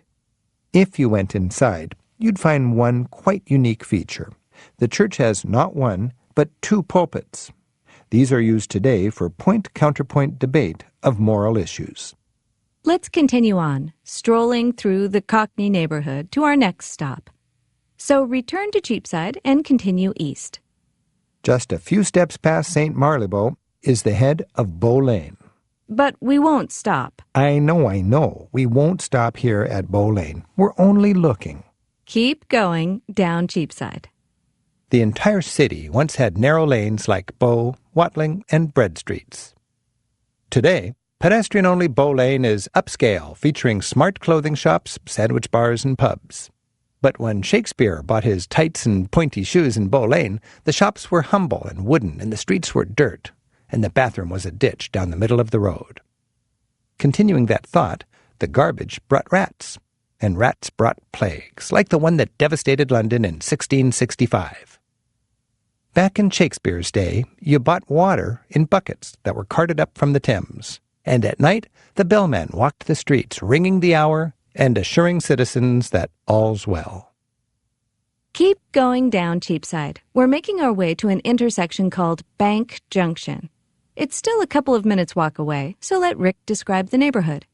If you went inside, you'd find one quite unique feature. The church has not one, but 2 pulpits. These are used today for point-counterpoint debate of moral issues. Let's continue on, strolling through the Cockney neighborhood to our next stop. So return to Cheapside and continue east. Just a few steps past St. Marylebone is the head of Bow Lane. But we won't stop. I know. We won't stop here at Bow Lane. We're only looking. Keep going down Cheapside. The entire city once had narrow lanes like Bow, Watling, and Bread Streets. Today, pedestrian-only Bow Lane is upscale, featuring smart clothing shops, sandwich bars, and pubs. But when Shakespeare bought his tights and pointy shoes in Bow Lane, the shops were humble and wooden, and the streets were dirt, and the bathroom was a ditch down the middle of the road. Continuing that thought, the garbage brought rats, and rats brought plagues, like the one that devastated London in 1665. Back in Shakespeare's day, you bought water in buckets that were carted up from the Thames, and at night the bellman walked the streets ringing the hour and assuring citizens that all's well. Keep going down Cheapside. We're making our way to an intersection called Bank Junction. It's still a couple of minutes' walk away, so let Rick describe the neighborhood.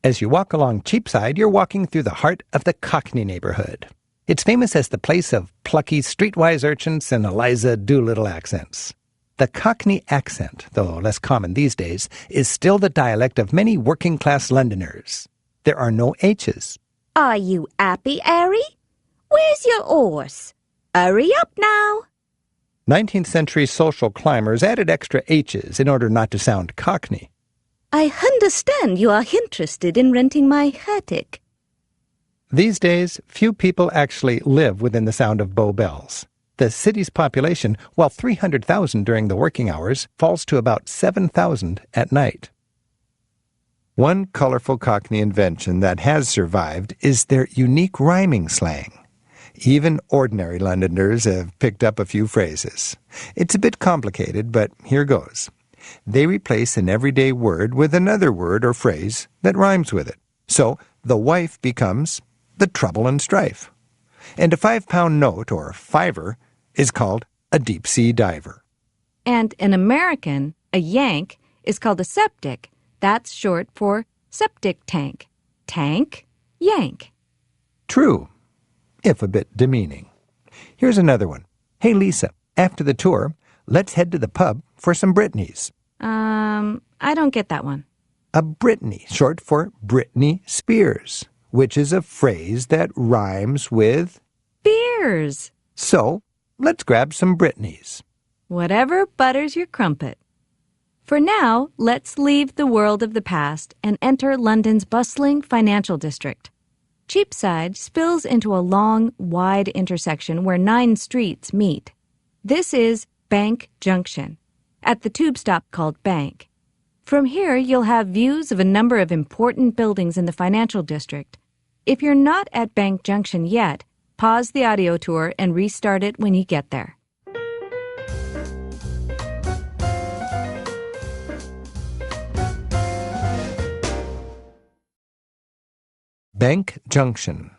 As you walk along Cheapside, you're walking through the heart of the Cockney neighborhood. It's famous as the place of plucky, streetwise urchins and Eliza Doolittle accents. The Cockney accent, though less common these days, is still the dialect of many working-class Londoners. There are no H's. Are you happy, Harry? Where's your horse? Hurry up now. 19th century social climbers added extra H's in order not to sound Cockney. I understand you are interested in renting my attic. These days, few people actually live within the sound of Bow Bells. The city's population, while 300,000 during the working hours, falls to about 7,000 at night. One colorful Cockney invention that has survived is their unique rhyming slang. Even ordinary Londoners have picked up a few phrases. It's a bit complicated, but here goes. They replace an everyday word with another word or phrase that rhymes with it. So the wife becomes the trouble and strife. And a 5-pound note, or fiver, is called a deep-sea diver. And in American, a yank is called a septic. That's short for septic tank. Tank, yank. True, if a bit demeaning. Here's another one. Hey, Lisa, after the tour, let's head to the pub for some Britneys. I don't get that one. A Britney, short for Britney Spears, which is a phrase that rhymes with Beers. So, let's grab some Britneys. Whatever butters your crumpet. For now, let's leave the world of the past and enter London's bustling financial district. Cheapside spills into a long, wide intersection where 9 streets meet. This is Bank Junction, at the tube stop called Bank. From here, you'll have views of a number of important buildings in the financial district. If you're not at Bank Junction yet, pause the audio tour and restart it when you get there. Bank Junction.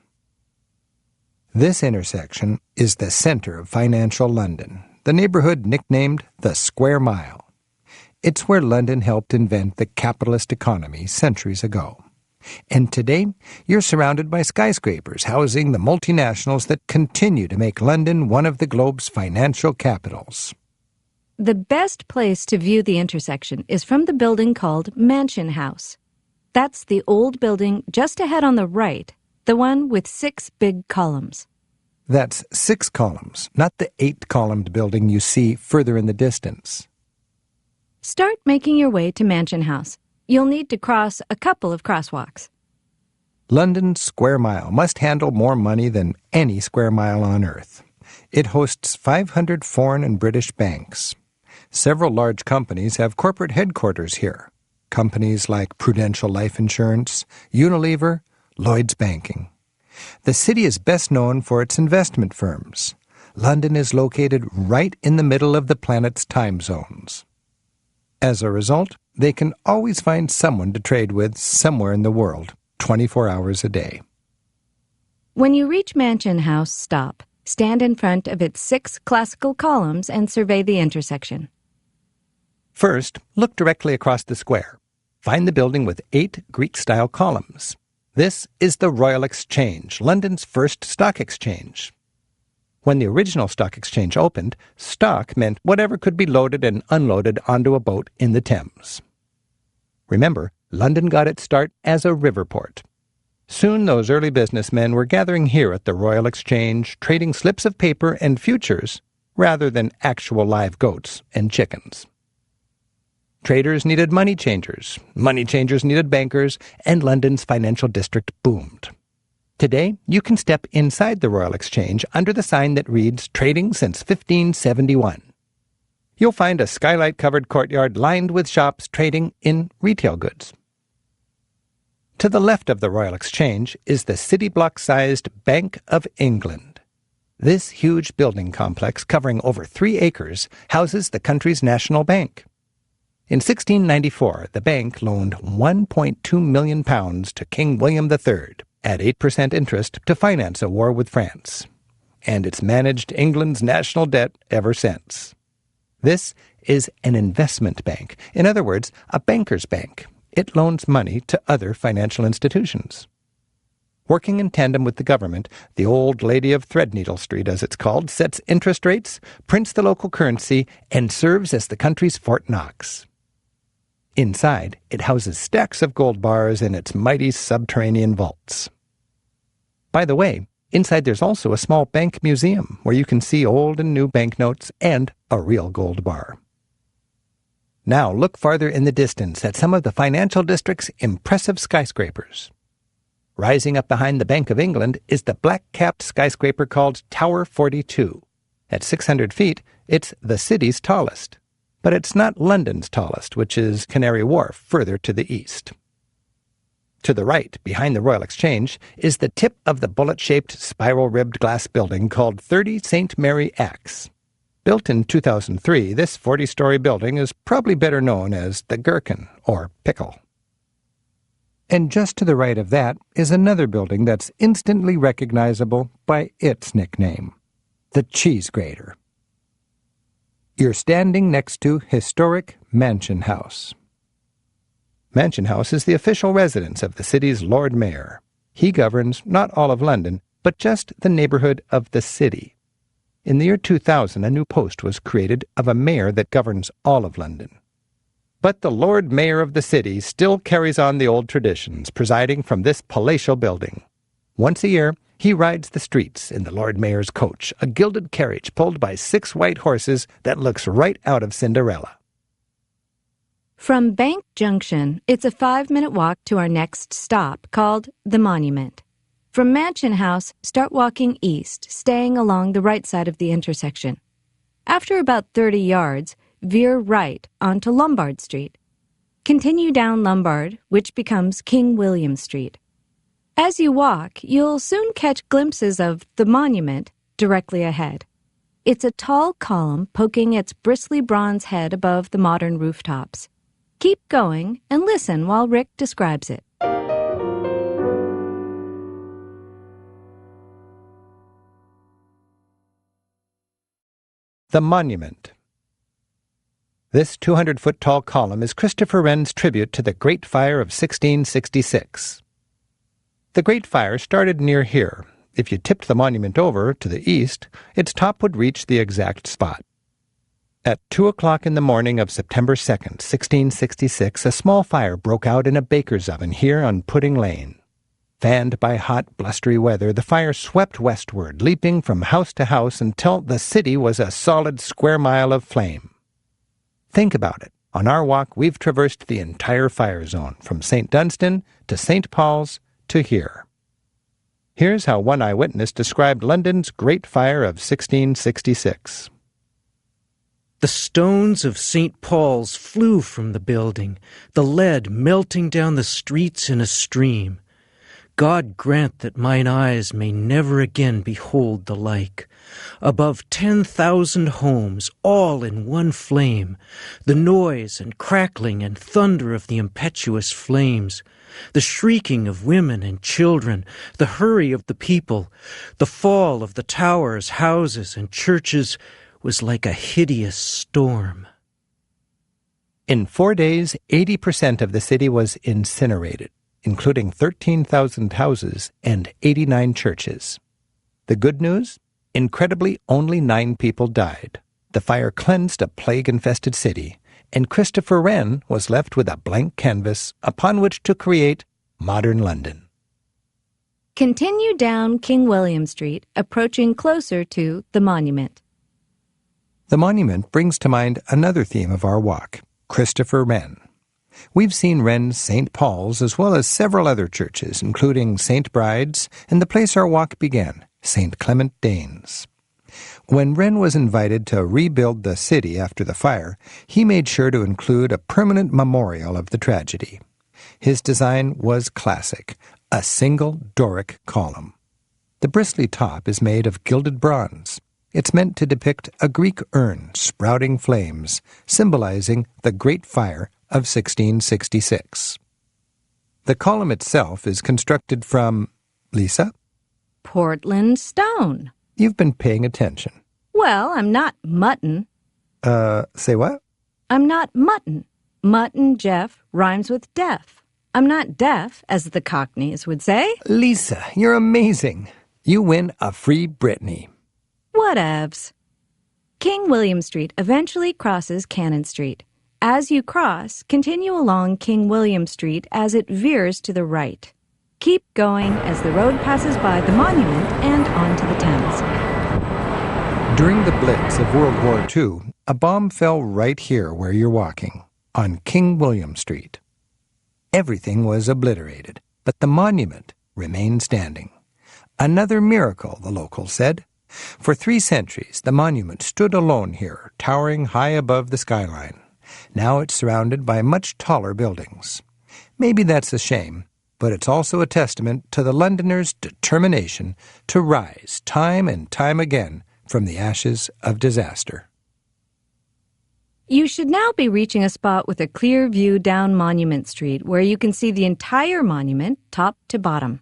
This intersection is the center of financial London, the neighborhood nicknamed the Square Mile. It's where London helped invent the capitalist economy centuries ago. And today, you're surrounded by skyscrapers housing the multinationals that continue to make London one of the globe's financial capitals. The best place to view the intersection is from the building called Mansion House. That's the old building just ahead on the right, the one with 6 big columns. That's 6 columns, not the 8-columned building you see further in the distance. Start making your way to Mansion House. You'll need to cross a couple of crosswalks. London's Square Mile must handle more money than any square mile on Earth. It hosts 500 foreign and British banks. Several large companies have corporate headquarters here. Companies like Prudential Life Insurance, Unilever, Lloyds Banking. The city is best known for its investment firms. London is located right in the middle of the planet's time zones. As a result, they can always find someone to trade with somewhere in the world, 24 hours a day. When you reach Mansion House, stop. Stand in front of its 6 classical columns and survey the intersection. First, look directly across the square. Find the building with 8 Greek-style columns. This is the Royal Exchange, London's first stock exchange. When the original stock exchange opened, stock meant whatever could be loaded and unloaded onto a boat in the Thames. Remember, London got its start as a river port. Soon those early businessmen were gathering here at the Royal Exchange, trading slips of paper and futures rather than actual live goats and chickens. Traders needed money changers needed bankers, and London's financial district boomed. Today, you can step inside the Royal Exchange under the sign that reads, Trading since 1571. You'll find a skylight-covered courtyard lined with shops trading in retail goods. To the left of the Royal Exchange is the city block-sized Bank of England. This huge building complex, covering over 3 acres, houses the country's national bank. In 1694, the bank loaned £1.2 million to King William III at 8% interest to finance a war with France. And it's managed England's national debt ever since. This is an investment bank. In other words, a banker's bank. It loans money to other financial institutions. Working in tandem with the government, the Old Lady of Threadneedle Street, as it's called, sets interest rates, prints the local currency, and serves as the country's Fort Knox. Inside, it houses stacks of gold bars in its mighty subterranean vaults. By the way, inside there's also a small bank museum where you can see old and new banknotes and a real gold bar. Now look farther in the distance at some of the financial district's impressive skyscrapers. Rising up behind the Bank of England is the black-capped skyscraper called Tower 42. At 600 feet, it's the city's tallest. But it's not London's tallest, which is Canary Wharf, further to the east. To the right, behind the Royal Exchange, is the tip of the bullet-shaped, spiral-ribbed glass building called 30 St. Mary Axe. Built in 2003, this 40-story building is probably better known as the Gherkin, or Pickle. And just to the right of that is another building that's instantly recognizable by its nickname, the Cheese Grater. You're standing next to historic Mansion House. Mansion House is the official residence of the city's Lord Mayor. He governs not all of London, but just the neighborhood of the city. In the year 2000, a new post was created of a mayor that governs all of London. But the Lord Mayor of the city still carries on the old traditions, presiding from this palatial building. Once a year, he rides the streets in the Lord Mayor's coach, a gilded carriage pulled by 6 white horses that looks right out of Cinderella. From Bank Junction, it's a 5-minute walk to our next stop, called the Monument. From Mansion House, start walking east, staying along the right side of the intersection. After about 30 yards, veer right onto Lombard Street. Continue down Lombard, which becomes King William Street. As you walk, you'll soon catch glimpses of the Monument directly ahead. It's a tall column poking its bristly bronze head above the modern rooftops. Keep going and listen while Rick describes it. The Monument. This 200-foot-tall column is Christopher Wren's tribute to the Great Fire of 1666. The Great Fire started near here. If you tipped the monument over to the east, its top would reach the exact spot. At 2 o'clock in the morning of September 2nd, 1666, a small fire broke out in a baker's oven here on Pudding Lane. Fanned by hot, blustery weather, the fire swept westward, leaping from house to house until the city was a solid square mile of flame. Think about it. On our walk, we've traversed the entire fire zone, from St. Dunstan to St. Paul's to here. Here's how one eyewitness described London's Great Fire of 1666. The stones of St. Paul's flew from the building, the lead melting down the streets in a stream. God grant that mine eyes may never again behold the like. Above 10,000 homes, all in one flame, the noise and crackling and thunder of the impetuous flames, the shrieking of women and children, the hurry of the people, the fall of the towers, houses, and churches was like a hideous storm. In 4 days, 80% of the city was incinerated, including 13,000 houses and 89 churches. The good news? Incredibly, only 9 people died. The fire cleansed a plague-infested city, and Christopher Wren was left with a blank canvas upon which to create modern London. Continue down King William Street, approaching closer to the Monument. The Monument brings to mind another theme of our walk, Christopher Wren. We've seen Wren's St. Paul's as well as several other churches, including St. Bride's and the place our walk began, St. Clement Danes. When Wren was invited to rebuild the city after the fire, he made sure to include a permanent memorial of the tragedy. His design was classic, a single Doric column. The bristly top is made of gilded bronze. It's meant to depict a Greek urn sprouting flames, symbolizing the Great Fire of 1666. The column itself is constructed from, Lisa? Portland stone. You've been paying attention. Well, I'm not mutton. Say what? I'm not mutton. Mutton, Jeff, rhymes with deaf. I'm not deaf, as the Cockneys would say. Lisa, you're amazing. You win a free Brittany. Whatevs. King William Street eventually crosses Cannon Street. As you cross, continue along King William Street as it veers to the right. Keep going as the road passes by the monument and onto the Thames. During the Blitz of World War II, a bomb fell right here where you're walking, on King William Street. Everything was obliterated, but the monument remained standing. Another miracle, the locals said. For 3 centuries, the monument stood alone here, towering high above the skyline. Now it's surrounded by much taller buildings. Maybe that's a shame, but it's also a testament to the Londoners' determination to rise time and time again from the ashes of disaster. You should now be reaching a spot with a clear view down Monument Street where you can see the entire monument, top to bottom.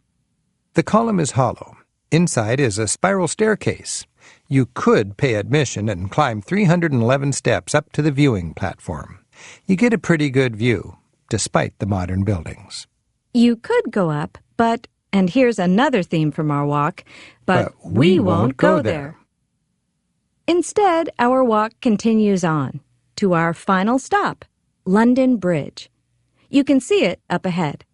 The column is hollow. Inside is a spiral staircase. You could pay admission and climb 311 steps up to the viewing platform. You get a pretty good view, despite the modern buildings. You could go up, but, and here's another theme from our walk, but we won't go there. Instead, our walk continues on to our final stop, London Bridge. You can see it up ahead.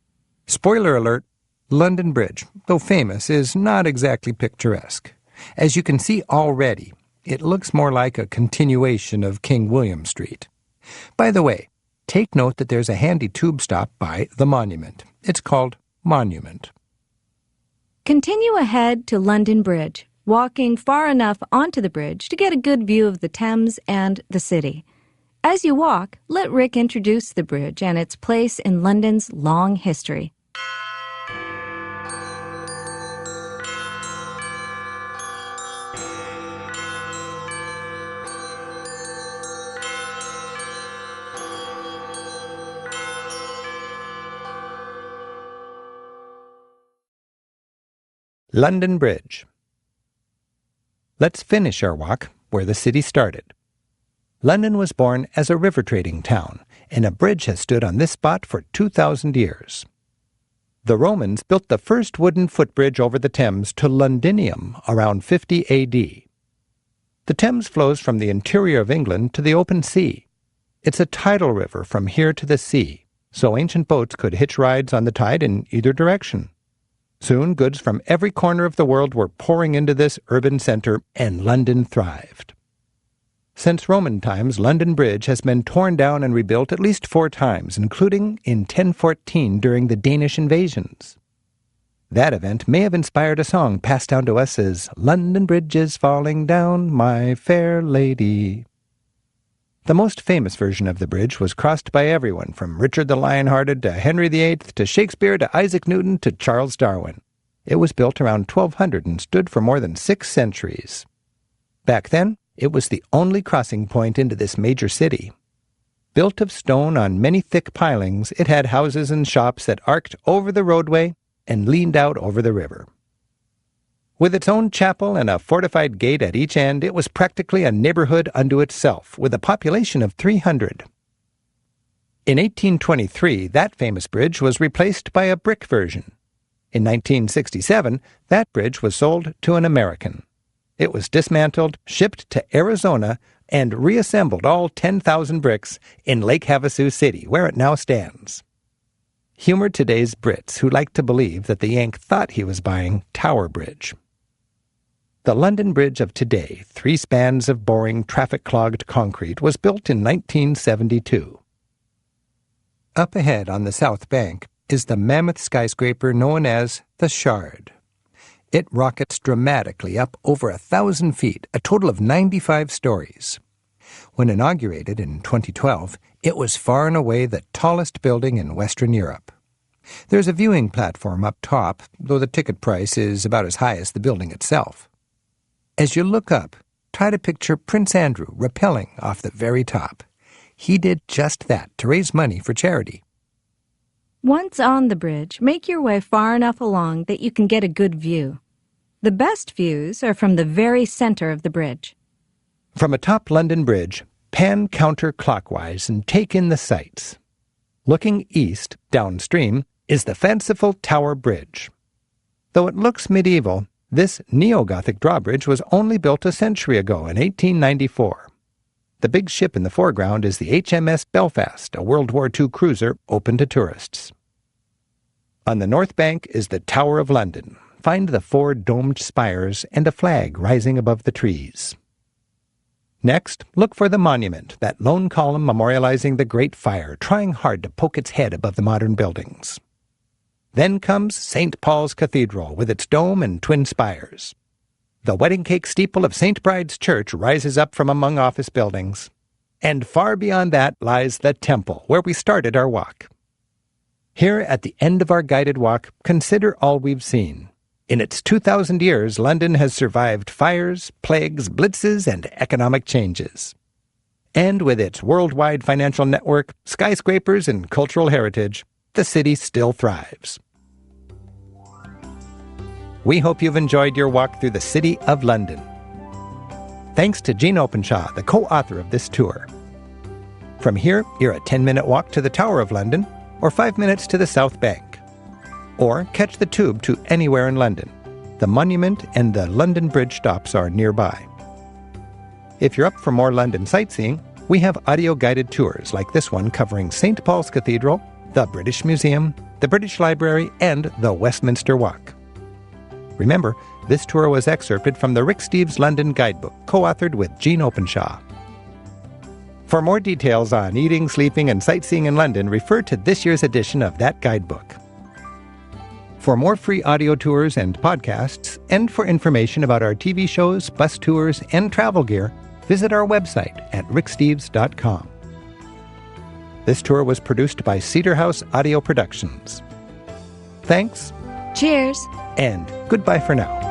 Spoiler alert, London Bridge, though famous, is not exactly picturesque. As you can see already, it looks more like a continuation of King William Street. By the way, take note that there's a handy tube stop by the monument. It's called Monument. Continue ahead to London Bridge, walking far enough onto the bridge to get a good view of the Thames and the city. As you walk, let Rick introduce the bridge and its place in London's long history. London Bridge. Let's finish our walk where the city started. London was born as a river trading town, and a bridge has stood on this spot for 2,000 years. The Romans built the first wooden footbridge over the Thames to Londinium around 50 A.D. The Thames flows from the interior of England to the open sea. It's a tidal river from here to the sea, so ancient boats could hitch rides on the tide in either direction. Soon, goods from every corner of the world were pouring into this urban center, and London thrived. Since Roman times, London Bridge has been torn down and rebuilt at least 4 times, including in 1014 during the Danish invasions. That event may have inspired a song passed down to us as "London Bridge is falling down, my fair lady." The most famous version of the bridge was crossed by everyone from Richard the Lionhearted to Henry VIII to Shakespeare to Isaac Newton to Charles Darwin. It was built around 1200 and stood for more than 6 centuries. Back then, it was the only crossing point into this major city. Built of stone on many thick pilings, it had houses and shops that arced over the roadway and leaned out over the river. With its own chapel and a fortified gate at each end, it was practically a neighborhood unto itself, with a population of 300. In 1823, that famous bridge was replaced by a brick version. In 1967, that bridge was sold to an American. It was dismantled, shipped to Arizona, and reassembled all 10,000 bricks in Lake Havasu City, where it now stands. Humor today's Brits who like to believe that the Yank thought he was buying Tower Bridge. The London Bridge of today, 3 spans of boring, traffic-clogged concrete, was built in 1972. Up ahead on the south bank is the mammoth skyscraper known as the Shard. It rockets dramatically up over 1,000 feet, a total of 95 stories. When inaugurated in 2012, it was far and away the tallest building in Western Europe. There's a viewing platform up top, though the ticket price is about as high as the building itself. As you look up, try to picture Prince Andrew rappelling off the very top. He did just that to raise money for charity. Once on the bridge, make your way far enough along that you can get a good view. The best views are from the very center of the bridge. From atop London Bridge, pan counterclockwise and take in the sights. Looking east, downstream, is the fanciful Tower Bridge. Though it looks medieval, this neo-Gothic drawbridge was only built a century ago in 1894. The big ship in the foreground is the HMS Belfast, a World War II cruiser open to tourists. On the north bank is the Tower of London. Find the 4 domed spires and a flag rising above the trees. Next, look for the monument, that lone column memorializing the Great Fire, trying hard to poke its head above the modern buildings. Then comes St. Paul's Cathedral with its dome and twin spires. The wedding cake steeple of St. Bride's Church rises up from among office buildings. And far beyond that lies the Temple, where we started our walk. Here, at the end of our guided walk, consider all we've seen. In its 2,000 years, London has survived fires, plagues, blitzes, and economic changes. And with its worldwide financial network, skyscrapers, and cultural heritage, the city still thrives. We hope you've enjoyed your walk through the City of London. Thanks to Jean Openshaw, the co-author of this tour. From here, you're a 10-minute walk to the Tower of London, or 5 minutes to the South Bank. Or catch the tube to anywhere in London. The Monument and the London Bridge stops are nearby. If you're up for more London sightseeing, we have audio-guided tours like this one covering St. Paul's Cathedral, the British Museum, the British Library, and the Westminster Walk. Remember, this tour was excerpted from the Rick Steves London Guidebook, co-authored with Jean Openshaw. For more details on eating, sleeping, and sightseeing in London, refer to this year's edition of that guidebook. For more free audio tours and podcasts, and for information about our TV shows, bus tours, and travel gear, visit our website at ricksteves.com. This tour was produced by Cedar House Audio Productions. Thanks. Cheers. And goodbye for now.